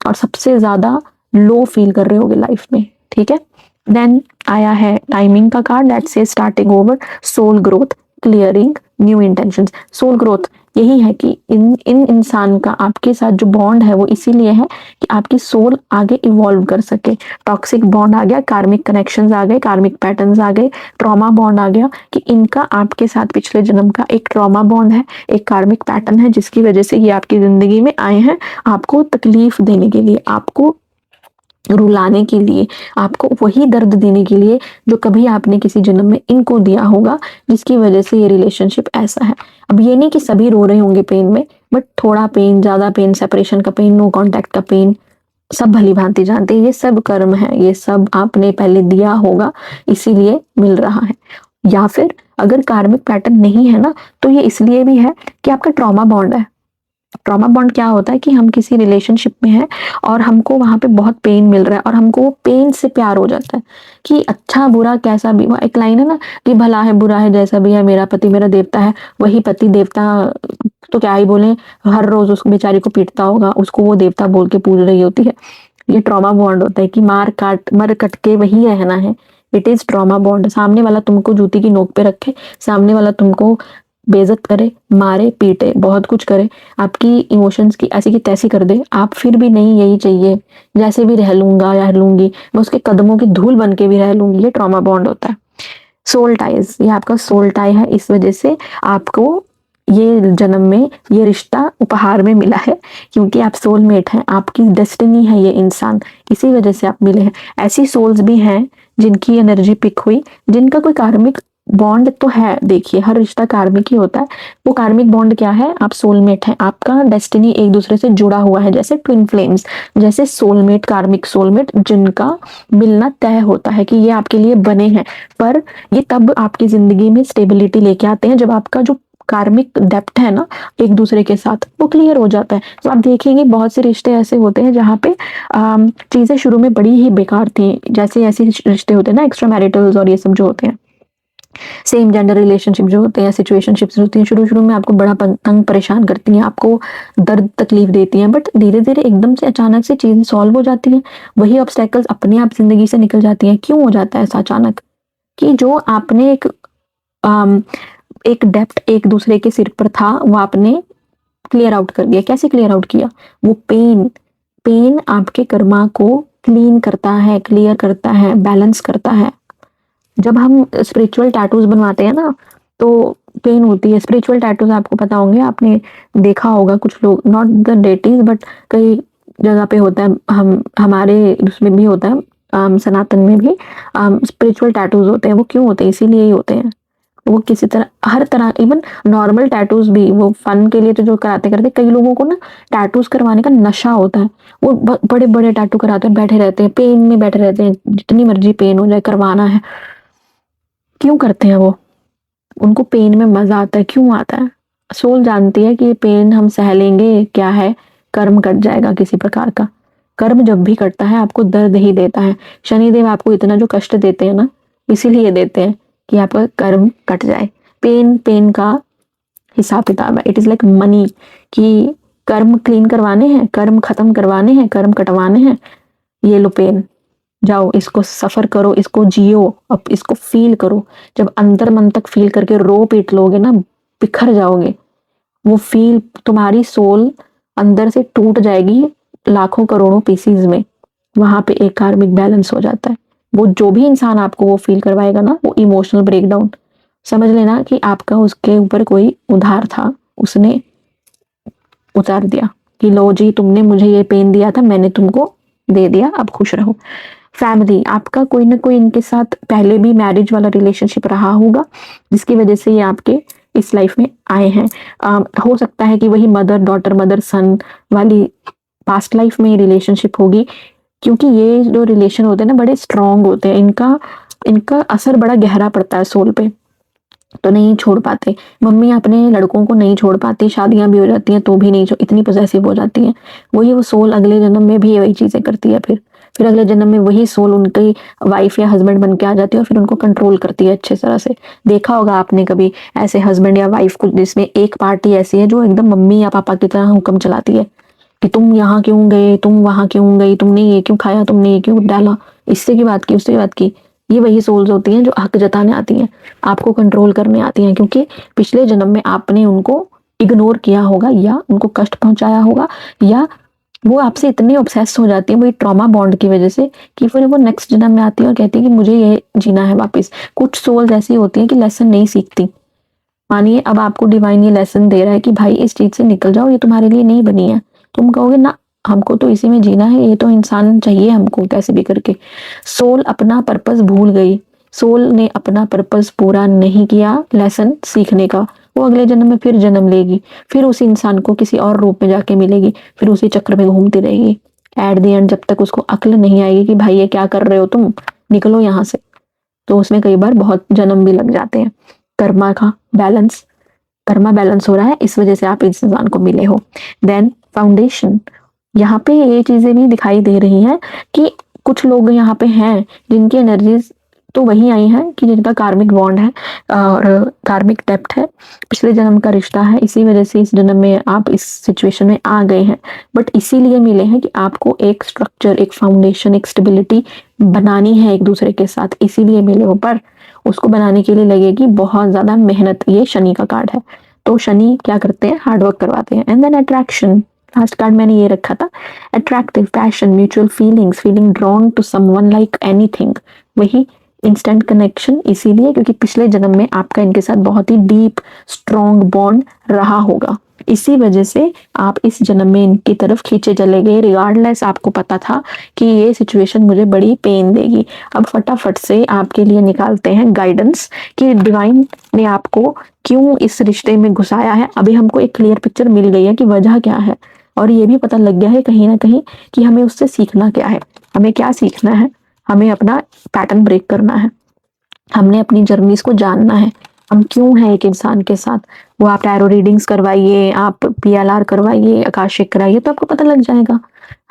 और सबसे ज्यादा लो फील कर रहे होगे लाइफ में। ठीक है, देन आया है टाइमिंग का card that says starting over, soul growth, clearing new intentions. Soul growth यही है कि इन इंसान का आपके साथ जो बॉन्ड है वो इसीलिए है कि आपकी सोल आगे इवॉल्व कर सके। टॉक्सिक बॉन्ड आ गया, कार्मिक कनेक्शंस आ गए, कार्मिक पैटर्न्स आ गए, ट्रॉमा बॉन्ड आ गया कि इनका आपके साथ पिछले जन्म का एक ट्रॉमा बॉन्ड है, एक कार्मिक पैटर्न है जिसकी वजह से ये आपकी जिंदगी में आए हैं, आपको तकलीफ देने के लिए, आपको रुलाने के लिए, आपको वही दर्द देने के लिए जो कभी आपने किसी जन्म में इनको दिया होगा, जिसकी वजह से ये रिलेशनशिप ऐसा है। अब ये नहीं कि सभी रो रहे होंगे पेन में, बट थोड़ा पेन, ज्यादा पेन, सेपरेशन का पेन, नो कांटेक्ट का पेन, सब भली भांति जानते हैं, ये सब कर्म है, ये सब आपने पहले दिया होगा इसीलिए मिल रहा है। या फिर अगर कार्मिक पैटर्न नहीं है ना, तो ये इसलिए भी है कि आपका ट्रॉमा बॉन्ड है, ट्रॉमा बॉन्ड क्या होता है कि हम किसी रिलेशनशिप में हैं और हमको वहाँ पे बहुत पेन मिल रहा है और हमको वो पेन से प्यार हो जाता है कि अच्छा बुरा कैसा भी, वो एक लाइन है ना कि भला है बुरा है जैसा भी है, मेरा पति मेरा देवता है। वही पति देवता तो क्या ही बोले, हर रोज उस बेचारी को पीटता होगा, उसको वो देवता बोल के पूज रही होती है। ये ट्रॉमा बॉन्ड होता है कि मर कट के वही रहना है। It is trauma bond. सामने वाला तुमको जूती की नोक पे रखे, सामने वाला तुमको बेइज्जत करे, मारे पीटे, बहुत कुछ करे, आपकी इमोशंस की ऐसी की तैसी कर दे, आप फिर भी नहीं यही चाहिए, जैसे भी रह लूंगा या लूंगी, मैं उसके कदमों की धूल बन के भी रह लूंगी। ये ट्रॉमा बॉन्ड होता है। सोल टाइज, ये आपका सोल टाई है, इस वजह से आपको ये जन्म में ये रिश्ता उपहार में मिला है, क्योंकि आप सोलमेट हैं, आपकी डेस्टिनी है ये इंसान, इसी वजह से आप मिले हैं। ऐसी सोल्स भी हैं जिनकी एनर्जी पिक हुई, जिनका कोई कार्मिक बॉन्ड तो है। देखिए हर रिश्ता कार्मिक ही होता है। वो कार्मिक बॉन्ड क्या है, आप सोलमेट हैं, आपका डेस्टिनी एक दूसरे से जुड़ा हुआ है, जैसे ट्विन फ्लेम्स, जैसे सोलमेट, कार्मिक सोलमेट जिनका मिलना तय होता है कि ये आपके लिए बने हैं। पर ये तब आपकी जिंदगी में स्टेबिलिटी लेके आते हैं जब आपका जो कार्मिक डेप्थ है ना एक दूसरे के साथ, वो क्लियर हो जाता है। तो आप देखेंगे बहुत से रिश्ते ऐसे होते हैं जहाँ पे चीजें शुरू में बड़ी ही बेकार थी, जैसे ऐसे रिश्ते होते हैं ना एक्स्ट्रा मैरिटल्स और ये सब जो होते हैं, सेम जेंडर रिलेशनशिप जो होते हैं, सिचुएशनशिप्स होती हैं, शुरू में आपको बड़ा तंग परेशान करती हैं, आपको दर्द तकलीफ देती हैं, बट धीरे धीरे एकदम से अचानक से चीजें सॉल्व हो जाती हैं। वही ऑब्स्टेकल्स अपने आप जिंदगी से निकल जाती हैं। क्यों हो जाता है ऐसा अचानक? कि जो आपने एक डेप्थ एक दूसरे के सिर पर था, वो आपने क्लियर आउट कर दिया। कैसे क्लियर आउट किया? वो पेन पेन आपके कर्मा को क्लीन करता है, क्लियर करता है, बैलेंस करता है। जब हम स्पिरिचुअल टैटूज बनवाते हैं ना, तो पेन होती है। स्पिरिचुअल टैटूज आपको पता होंगे, आपने देखा होगा, कुछ लोग, नॉट द डेटीज बट कई जगह पे होता है, हम हमारे उसमें भी होता है, सनातन में भी स्पिरिचुअल टैटूज होते हैं। वो क्यों होते हैं? इसीलिए ही होते हैं। वो किसी तरह, हर तरह, इवन नॉर्मल टैटूज भी वो फन के लिए तो जो कराते करते, कई लोगों को ना टैटूज करवाने का नशा होता है। वो बड़े बड़े टैटू कराते हैं, बैठे रहते हैं पेन में, बैठे रहते हैं, जितनी मर्जी पेन हो जाए करवाना है। क्यों करते हैं वो? उनको पेन में मजा आता है। क्यों आता है? सोल जानती है कि ये पेन हम सह लेंगे, क्या है, कर्म कट जाएगा किसी प्रकार का। कर्म जब भी कटता है आपको दर्द ही देता है। शनिदेव आपको इतना जो कष्ट देते हैं ना, इसीलिए देते हैं कि आपका कर्म कट जाए। पेन पेन का हिसाब किताब है। इट इज लाइक मनी, कि कर्म क्लीन करवाने हैं, कर्म खत्म करवाने हैं, कर्म कटवाने हैं, ये लो पेन, जाओ इसको सफर करो, इसको जियो, अब इसको फील करो। जब अंदर मन तक फील करके रो पीट लोगे ना, बिखर जाओगे। वो फील, तुम्हारी सोल अंदर से टूट जाएगी लाखों करोड़ों पीसीज में। वहां पे एक कार्मिक बैलेंस हो जाता है। वो जो भी इंसान आपको वो फील करवाएगा ना, वो इमोशनल ब्रेकडाउन, समझ लेना कि आपका उसके ऊपर कोई उधार था, उसने उतार दिया कि लो जी, तुमने मुझे ये पेन दिया था, मैंने तुमको दे दिया, अब खुश रहो। फैमिली, आपका कोई ना कोई इनके साथ पहले भी मैरिज वाला रिलेशनशिप रहा होगा, जिसकी वजह से ये आपके इस लाइफ में आए हैं। हो सकता है कि वही मदर डॉटर, मदर सन वाली पास्ट लाइफ में रिलेशनशिप होगी, क्योंकि ये जो रिलेशन होते हैं ना बड़े स्ट्रांग होते हैं, इनका इनका असर बड़ा गहरा पड़ता है सोल पे, तो नहीं छोड़ पाते। मम्मी अपने लड़कों को नहीं छोड़ पाती, शादियां भी हो जाती हैं तो भी नहीं, इतनी पोजेसिव हो जाती हैं। वही वो सोल अगले जन्म में भी वही चीजें करती है, फिर अगले जन्म में वही सोल उनकी वाइफ या हस्बैंड बन के आ जाती है और फिर उनको कंट्रोल करती है अच्छे तरह से। देखा होगा आपने कभी ऐसे हस्बैंड या वाइफ को, जिसमें एक पार्टी ऐसी है जो एकदम मम्मी या पापा की तरह हुक्म चलाती है कि तुम यहाँ क्यों गए, तुम वहां क्यों गई, तुमने ये क्यों खाया, तुमने ये क्यों डाला, इससे की बात की, उससे की बात की। ये वही सोल्स होती हैं जो हक जताने आती हैं, आपको कंट्रोल करने आती हैं, क्योंकि पिछले जन्म में आपने उनको इग्नोर किया होगा या उनको कष्ट पहुंचाया होगा, या वो आपसे इतनी ऑब्सेस हो जाती है वही ट्रॉमा बॉन्ड की वजह से कि फिर वो नेक्स्ट जन्म में आती है और कहती है कि मुझे ये जीना है वापस। कुछ सोल्स ऐसी होती हैं कि लेसन नहीं सीखती। मानिए अब आपको डिवाइन ये लेसन दे रहा है कि भाई इस चीज से निकल जाओ, ये तुम्हारे लिए नहीं बनी है। तुम कहोगे ना, हमको तो इसी में जीना है, ये तो इंसान चाहिए हमको कैसे भी करके। सोल अपना पर्पस भूल गई, सोल ने अपना पर्पस पूरा नहीं किया लेसन सीखने का। वो अगले जन्म में फिर जन्म लेगी, फिर उस इंसान को किसी और रूप में जाके मिलेगी, फिर उसी चक्र में घूमती रहेगी। एट द एंड जब तक उसको अक्ल नहीं आएगी कि भाई ये क्या कर रहे हो तुम, निकलो यहाँ से, तो उसमें कई बार बहुत जन्म भी लग जाते हैं। कर्मा का बैलेंस कर्मा बैलेंस हो रहा है, इस वजह से आप इस इंसान को मिले हो। देन फाउंडेशन, यहाँ पे ये चीजें भी दिखाई दे रही हैं कि कुछ लोग यहाँ पे हैं जिनकी एनर्जीज तो वही आई हैं कि जिनका कार्मिक बॉन्ड है और कार्मिक डेप्थ है, पिछले जन्म का रिश्ता है, इसी वजह से इस जन्म में आप इस सिचुएशन में आ गए हैं। बट इसीलिए मिले हैं कि आपको एक स्ट्रक्चर, एक फाउंडेशन, एक स्टेबिलिटी बनानी है एक दूसरे के साथ, इसीलिए मिले हो। पर उसको बनाने के लिए लगेगी बहुत ज्यादा मेहनत। ये शनि का कार्ड है, तो शनि क्या करते हैं, हार्डवर्क करवाते हैं। And then attraction, last card मैंने ये रखा था, attractive, passion, mutual feelings, feeling drawn to someone like anything, वही इंस्टेंट कनेक्शन। इसीलिए क्योंकि पिछले जन्म में आपका इनके साथ बहुत ही डीप स्ट्रॉन्ग बॉन्ड रहा होगा, इसी वजह से आप इस जन्म में इनकी तरफ खींचे चले गए। रिगार्डलेस आपको पता था कि ये सिचुएशन मुझे बड़ी पेन देगी। अब फटाफट से आपके लिए निकालते हैं गाइडेंस कि डिवाइन ने आपको क्यों इस रिश्ते में घुसाया है। अभी हमको एक क्लियर पिक्चर मिल गई है कि वजह क्या है, और ये भी पता लग गया है कहीं ना कहीं कि हमें उससे सीखना क्या है। हमें क्या सीखना है, हमें अपना पैटर्न ब्रेक करना है, हमने अपनी जर्नीज को जानना है, हम क्यों हैं एक इंसान के साथ। वो आप टैरो रीडिंग्स करवाइए, आप पीएलआर करवाइए, आकाशिक कराइए, तो आपको पता लग जाएगा,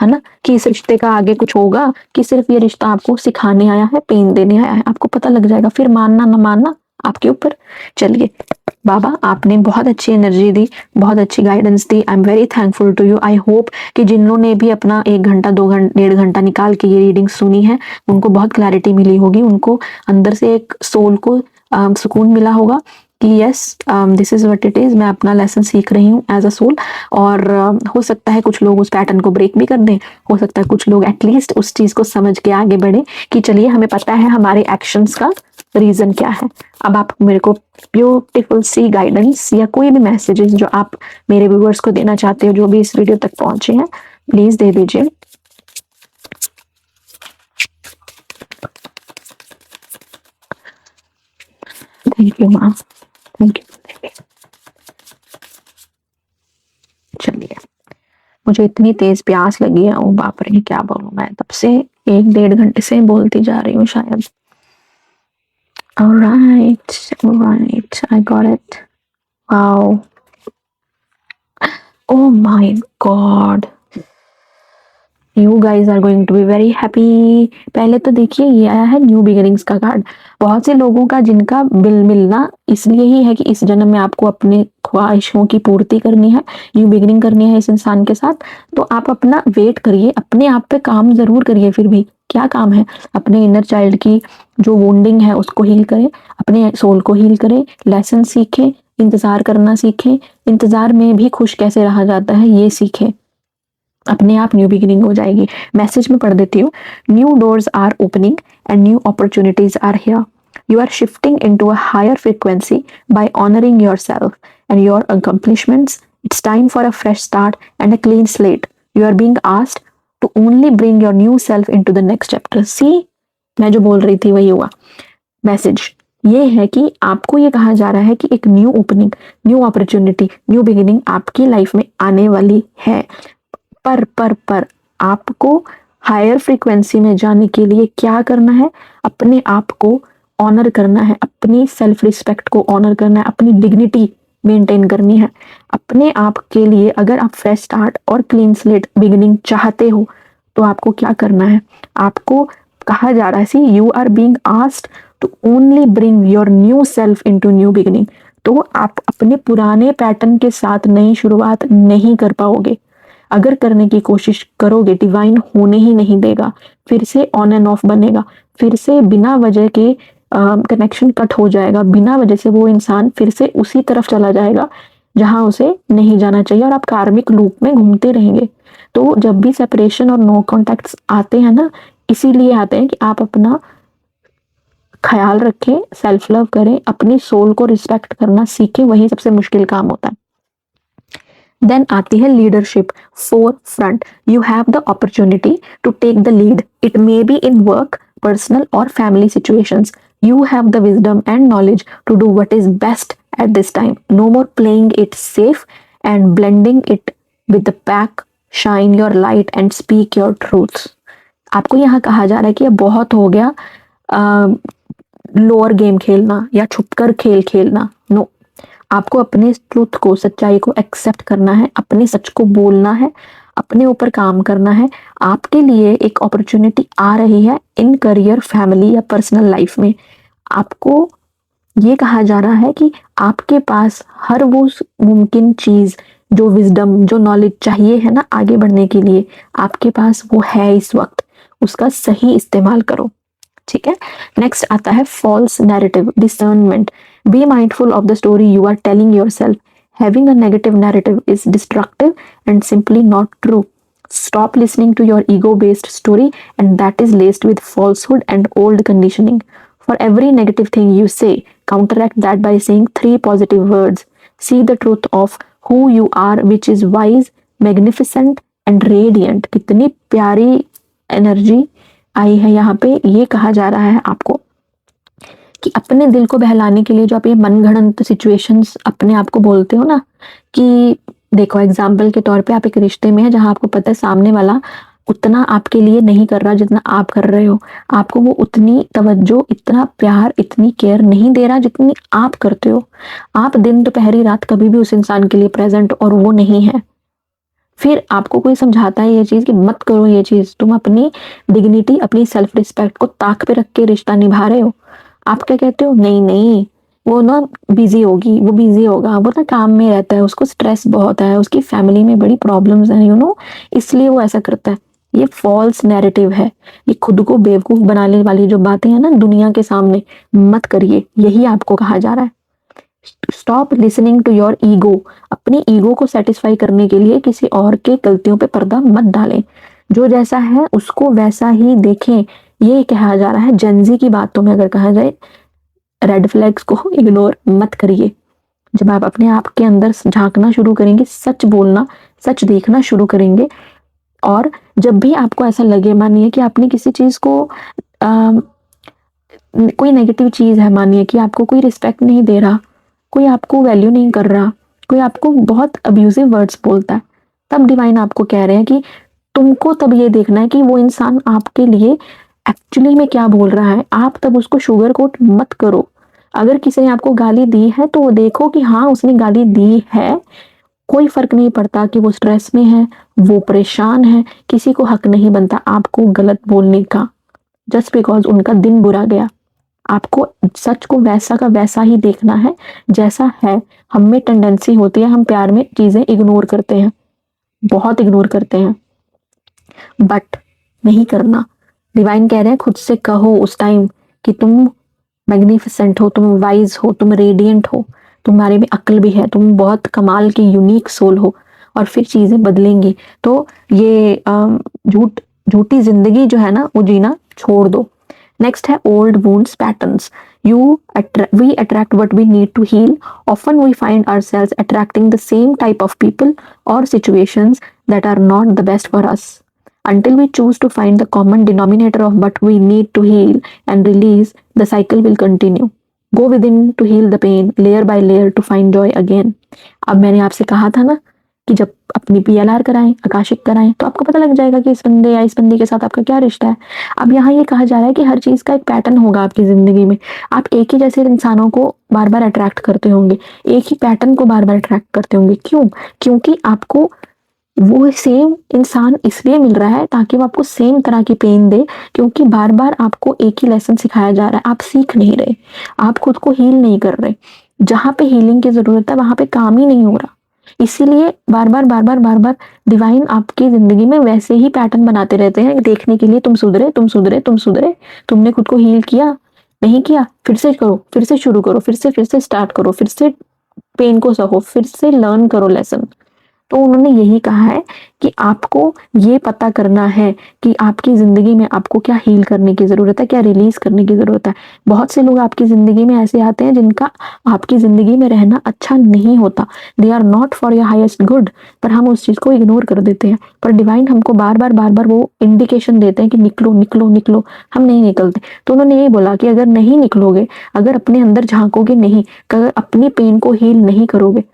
है ना, कि इस रिश्ते का आगे कुछ होगा कि सिर्फ ये रिश्ता आपको सिखाने आया है, पेन देने आया है, आपको पता लग जाएगा। फिर मानना ना मानना आपके ऊपर। चलिए बाबा, आपने बहुत अच्छी एनर्जी दी, बहुत अच्छी गाइडेंस दी। I am very thankful to you. I hope कि जिन्होंने भी अपना 1 घंटा 2 घंटा 1.5 घंटा निकाल के ये रीडिंग सुनी है, उनको बहुत क्लैरिटी मिली होगी, उनको अंदर से एक सोल को सुकून मिला होगा कि yes, this is what it is, मैं अपना लेसन सीख रही हूँ एज अ सोल। और हो सकता है कुछ लोग उस पैटर्न को ब्रेक भी कर दें, हो सकता है कुछ लोग एटलीस्ट उस चीज को समझ के आगे बढ़े कि चलिए हमें पता है हमारे एक्शंस का रीजन क्या है। अब आप मेरे को ब्यूटीफुल सी गाइडेंस या कोई भी मैसेजेस जो आप मेरे व्यूअर्स को देना चाहते हो, जो भी इस वीडियो तक पहुंचे हैं, प्लीज दे दीजिए। थैंक यू माँ, थैंक यू। चलिए, मुझे इतनी तेज प्यास लगी है, ओ बाप रे, क्या बोलूं मैं, तब से 1 डेढ़ घंटे से बोलती जा रही हूँ शायद। Alright, alright, I got it. Wow. Oh my God. You guys are going to be very happy. पहले तो देखिए ये आया है न्यू बिगिनिंग्स का कार्ड। बहुत से लोगों का जिनका बिल मिलना इसलिए ही है कि इस जन्म में आपको अपने ख्वाहिशों की पूर्ति करनी है, न्यू बिगिनिंग करनी है इस इंसान के साथ। तो आप अपना वेट करिए, अपने आप पे काम जरूर करिए। फिर भी क्या काम है, अपने इनर चाइल्ड की जो वुंडिंग है उसको हील करें, अपने सोल को हील करें, लेसन सीखें, इंतजार करना सीखें, इंतजार में भी खुश कैसे रहा जाता है ये सीखें, अपने आप न्यू बिगिनिंग हो जाएगी। मैसेज में पढ़ देती हूँ, new doors are opening and new opportunities are here. You are shifting into a higher frequency by honoring yourself and your accomplishments. It's time for a fresh start and a clean slate. You are being asked to only bring your new self into the next chapter. See, मैं जो बोल रही थी वही हुआ। Message ये है कि आपको ये कहा जा रहा है कि एक new opening, new opportunity, new beginning आपकी लाइफ में आने वाली है। पर आपको हायर फ्रीक्वेंसी में जाने के लिए क्या करना है, अपने आप को ऑनर करना है, अपनी सेल्फ रिस्पेक्ट को ऑनर करना है, अपनी डिग्निटी मेंटेन करनी है अपने आप के लिए। अगर आप फ्रेश स्टार्ट और क्लीन स्लेट बिगिनिंग चाहते हो तो आपको क्या करना है, आपको कहा जा रहा है, see you are being asked to only bring your new self into new beginning. तो आप अपने पुराने पैटर्न के साथ नई शुरुआत नहीं कर पाओगे। अगर करने की कोशिश करोगे डिवाइन होने ही नहीं देगा, फिर से ऑन एंड ऑफ बनेगा, फिर से बिना वजह के कनेक्शन कट हो जाएगा, बिना वजह से वो इंसान फिर से उसी तरफ चला जाएगा जहां उसे नहीं जाना चाहिए, और आप कार्मिक लूप में घूमते रहेंगे। तो जब भी सेपरेशन और नो कॉन्टैक्ट्स आते हैं ना, इसीलिए आते हैं कि आप अपना ख्याल रखें, सेल्फ लव करें, अपनी सोल को रिस्पेक्ट करना सीखें, वही सबसे मुश्किल काम होता है। देन आती है leadership, forefront. You have the opportunity to take the lead, it may be in work, personal और family situations. You have the wisdom and knowledge to do what is best at this time. No more playing it safe and blending it with the pack. Shine your light and speak your truths. आपको यहाँ कहा जा रहा है कि अब बहुत हो गया लोअर गेम खेलना या छुपकर खेल खेलना। नो, आपको अपने ट्रुथ को, सच्चाई को एक्सेप्ट करना है, अपने सच को बोलना है, अपने ऊपर काम करना है। आपके लिए एक अपॉर्चुनिटी आ रही है इन करियर, फैमिली या पर्सनल लाइफ में। आपको ये कहा जा रहा है कि आपके पास हर वो मुमकिन चीज, जो विजडम, जो नॉलेज चाहिए है ना आगे बढ़ने के लिए, आपके पास वो है इस वक्त। उसका सही इस्तेमाल करो। ठीक है। नेक्स्ट आता है false narrative, discernment. Be mindful of the story you are telling yourself. Having a negative narrative is destructive and simply not true. Stop listening to your ego-based story, and that is laced with falsehood and old conditioning. For every negative thing you say, counteract that by saying 3 positive words. See the truth of who you are, which is wise, magnificent and radiant. कितनी प्यारी energy आई है यहाँ पे। ये कहा जा रहा है आपको कि अपने दिल को बहलाने के लिए जो आप ये मनगढ़ंत सिचुएशंस अपने आप को बोलते हो ना, कि देखो एग्जाम्पल के तौर पे आप एक रिश्ते में है जहां आपको पता है सामने वाला उतना आपके लिए नहीं कर रहा जितना आप कर रहे हो, आपको वो उतनी तवज्जो, इतना प्यार, इतनी केयर नहीं दे रहा जितनी आप करते हो। आप दिन दोपहरी रात कभी भी उस इंसान के लिए प्रेजेंट, और वो नहीं है। फिर आपको कोई समझाता है ये चीज कि मत करो ये चीज, तुम अपनी डिग्निटी, अपनी सेल्फ रिस्पेक्ट को ताक पे रख के रिश्ता निभा रहे हो। आप क्या कहते हो, नहीं नहीं वो ना बिजी होगी, वो बिजी होगा, वो ना काम में रहता है, उसको स्ट्रेस बहुत है, उसकी फैमिली में बड़ी प्रॉब्लम्स हैं, इसलिए वो ऐसा करता है। ये फॉल्स नैरेटिव है। ये खुद को बेवकूफ बनाने वाली जो बातें हैं ना दुनिया के सामने, मत करिए। यही आपको कहा जा रहा है। Stop listening to your ego. अपनी ईगो को सेटिस्फाई करने के लिए किसी और के गलतियों पे पर्दा मत डालें। जो जैसा है उसको वैसा ही देखें। ये कहा जा रहा है जेनजी की बातों में अगर कहा जाए, रेड फ्लैग्स को इग्नोर मत करिए। जब आप अपने आप के अंदर झांकना शुरू करेंगे, सच बोलना, सच देखना शुरू करेंगे, और जब भी आपको ऐसा लगे, मानिए कि आपने किसी चीज को कोई नेगेटिव चीज है, मानिए कि आपको कोई रिस्पेक्ट नहीं दे रहा, कोई आपको वैल्यू नहीं कर रहा, कोई आपको बहुत अब्यूजिव वर्ड्स बोलता है, तब डिवाइन आपको कह रहे हैं कि तुमको तब ये देखना है कि वो इंसान आपके लिए एक्चुअली में क्या बोल रहा है। आप तब उसको शुगर कोट मत करो। अगर किसी ने आपको गाली दी है तो देखो कि हाँ उसने गाली दी है, कोई फर्क नहीं पड़ता कि वो स्ट्रेस में है, वो परेशान है, किसी को हक नहीं बनता आपको गलत बोलने का, जस्ट बिकॉज उनका दिन बुरा गया। आपको सच को वैसा का वैसा ही देखना है जैसा है। हम में टेंडेंसी होती है, हम प्यार में चीजें इग्नोर करते हैं, बहुत इग्नोर करते हैं, बट नहीं करना। डिवाइन कह रहे हैं खुद से कहो उस टाइम कि तुम मैग्निफिसेंट हो, तुम वाइज हो, तुम रेडिएंट हो, तुम्हारे में अक्ल भी है, तुम बहुत कमाल की यूनिक सोल हो, और फिर चीजें बदलेंगी। तो ये झूठी जिंदगी जो है ना वो जीना छोड़ दो। नेक्स्ट है old wounds patterns. We attract what we need to heal. Often we find ourselves attracting the same type of people or situations that are not the best for us. Until we choose to find the common denominator of what we need to heal and release, the cycle will continue. Go within to heal the pain, layer by layer to find joy again. अब मैंने आपसे कहा था ना कि जब अपनी PLR कराएं, आकाशिक कराएं, तो आपको पता लग जाएगा कि इस बंदे या इस बंदी के साथ आपका क्या रिश्ता है। अब यहाँ ये कहा जा रहा है कि हर चीज का एक पैटर्न होगा आपकी जिंदगी में। आप एक ही जैसे इंसानों को बार बार अट्रैक्ट करते होंगे, एक ही पैटर्न को बार बार अट्रैक्ट करते होंगे। क्यों? क्योंकि आपको वो सेम इंसान इसलिए मिल रहा है ताकि वो आपको सेम तरह की पेन दे, क्योंकि बार बार आपको एक ही लेसन सिखाया जा रहा है। आप सीख नहीं रहे, आप खुद को हील नहीं कर रहे। जहां पे हीलिंग की जरूरत है वहां पे काम ही नहीं हो रहा। इसीलिए बार बार डिवाइन आपकी जिंदगी में वैसे ही पैटर्न बनाते रहते हैं देखने के लिए, तुम सुधरे, तुम सुधरे, तुम सुधरे। तुमने खुद को हील किया, नहीं किया, फिर से करो, फिर से शुरू करो, फिर से स्टार्ट करो, फिर से पेन को सहो, फिर से लर्न करो लेसन। तो उन्होंने यही कहा है कि आपको ये पता करना है कि आपकी जिंदगी में आपको क्या हील करने की जरूरत है, क्या रिलीज करने की जरूरत है। बहुत से लोग आपकी जिंदगी में ऐसे आते हैं जिनका आपकी जिंदगी में रहना अच्छा नहीं होता, they are not for your highest good, पर हम उस चीज को इग्नोर कर देते हैं। पर डिवाइन हमको बार बार वो इंडिकेशन देते हैं कि निकलो निकलो निकलो, हम नहीं निकलते। तो उन्होंने यही बोला कि अगर नहीं निकलोगे, अगर अपने अंदर झांकोगे नहीं, अगर अपनी पेन को हील नहीं करोगे,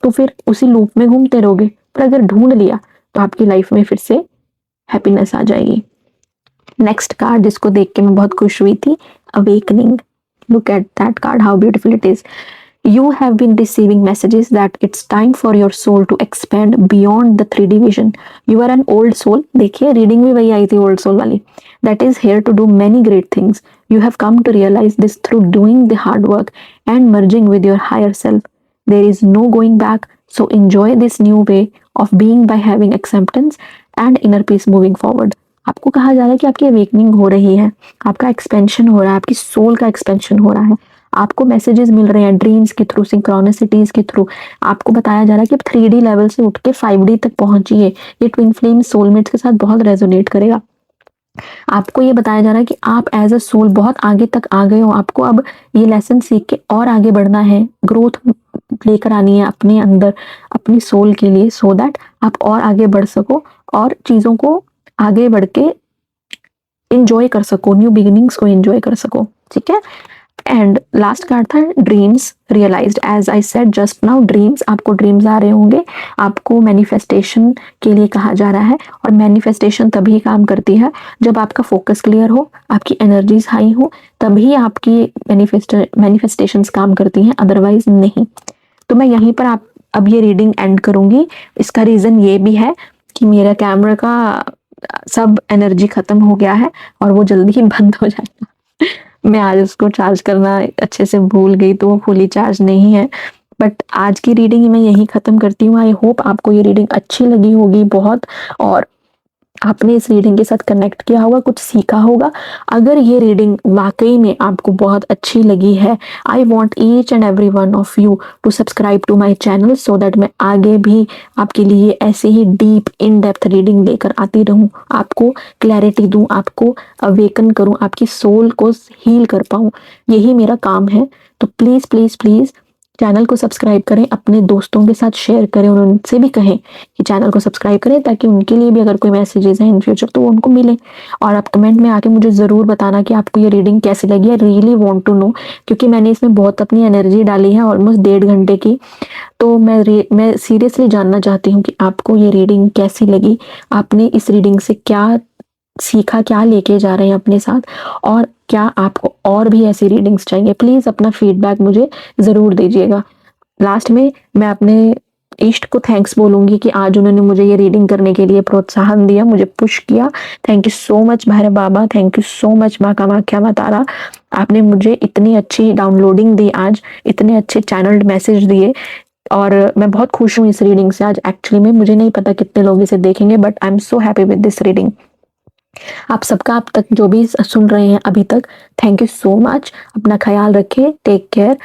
तो फिर उसी लूप में घूमते रहोगे। पर अगर ढूंढ लिया तो आपकी लाइफ में फिर से हैप्पीनेस आ जाएगी। नेक्स्ट कार्ड जिसको देख के मैं बहुत खुश हुई थी, awakening. Look at that card, how beautiful it is. You have been receiving messages that it's time for your soul to expand beyond the 3D vision. You are an old soul. देखिए reading में वही आई थी old soul वाली. That is here to do many great things. You have come to realize this through doing the hard work and merging with your higher self. There is no going back. So enjoy this new way of being by having acceptance and inner peace moving forward. आपको कहा जा रहा है कि आपकी awakening हो रही है, आपका एक्सपेंशन हो रहा है, आपकी सोल का एक्सपेंशन हो रहा है, आपको मैसेजेस मिल रहे हैं ड्रीम्स के थ्रू, सिंक्रोनिसिटीज के थ्रू। आपको बताया जा रहा है कि 3D लेवल से उठ के 5D तक पहुंचिए। ये ट्विन फ्लेम सोलमेट्स के साथ बहुत रेजोनेट करेगा। आपको ये बताया जा रहा है कि आप एज अ सोल बहुत आगे तक आ गए हो। आपको अब ये लेसन सीख के और आगे बढ़ना है, ग्रोथ लेकर आनी है अपने अंदर, अपनी सोल के लिए, सो दैट आप और आगे बढ़ सको और चीज़ों को आगे बढ़ के इंजॉय कर सको, न्यू बिगिनिंग्स को इंजॉय कर सको। ठीक है। एंड लास्ट कार्ड था dreams realized. As I said just now, dreams, आपको ड्रीम्स आ रहे होंगे, आपको मैनिफेस्टेशन के लिए कहा जा रहा है। और मैनिफेस्टेशन तभी काम करती है जब आपका फोकस क्लियर हो, आपकी एनर्जीज हाई हो, तभी आपकी मैनिफेस्टेशंस काम करती हैं, अदरवाइज नहीं। तो मैं यहीं पर आप अब ये रीडिंग एंड करूंगी। इसका रीजन ये भी है कि मेरा कैमरा का सब एनर्जी खत्म हो गया है और वो जल्दी ही बंद हो जाएगा। मैं आज उसको चार्ज करना अच्छे से भूल गई, तो वो फुली चार्ज नहीं है। बट आज की रीडिंग मैं यहीं ख़त्म करती हूँ। आई होप आपको ये रीडिंग अच्छी लगी होगी बहुत, और आपने इस रीडिंग के साथ कनेक्ट किया होगा, कुछ सीखा होगा। अगर ये रीडिंग वाकई में आपको बहुत अच्छी लगी है, I want each and every one of you to subscribe to my channel, so that मैं आगे भी आपके लिए ऐसे ही डीप इन डेप्थ रीडिंग लेकर आती रहूं, आपको क्लैरिटी दूं, आपको अवेकन करूं, आपकी सोल को हील कर पाऊं। यही मेरा काम है। तो प्लीज़ प्लीज़ प्लीज़ चैनल को सब्सक्राइब करें, अपने दोस्तों के साथ शेयर करें और उनसे भी कहें कि चैनल को सब्सक्राइब करें, ताकि उनके लिए भी अगर कोई मैसेजेस हैं इन फ्यूचर तो वो उनको मिले। और आप कमेंट में आके मुझे ज़रूर बताना कि आपको ये रीडिंग कैसी लगी। I really want to know, क्योंकि मैंने इसमें बहुत अपनी एनर्जी डाली है, ऑलमोस्ट 1.5 घंटे की। तो मैं सीरियसली जानना चाहती हूँ कि आपको ये रीडिंग कैसी लगी, आपने इस रीडिंग से क्या सीखा, क्या लेके जा रहे हैं अपने साथ, और क्या आपको और भी ऐसी रीडिंग्स चाहिए। प्लीज़ अपना फीडबैक मुझे ज़रूर दीजिएगा। लास्ट में मैं अपने इष्ट को थैंक्स बोलूँगी कि आज उन्होंने मुझे ये रीडिंग करने के लिए प्रोत्साहन दिया, मुझे पुश किया। Thank you so much Bhairav Baba, thank you so much माँ कामाख्या, माँ तारा। आपने मुझे इतनी अच्छी डाउनलोडिंग दी आज, इतने अच्छे चैनल्ड मैसेज दिए, और मैं बहुत खुश हूँ इस रीडिंग से आज। एक्चुअली में मुझे नहीं पता कितने लोग इसे देखेंगे, but I am so happy with this reading. आप सबका अब तक जो भी सुन रहे हैं अभी तक, थैंक यू सो मच। अपना ख्याल रखें, टेक केयर।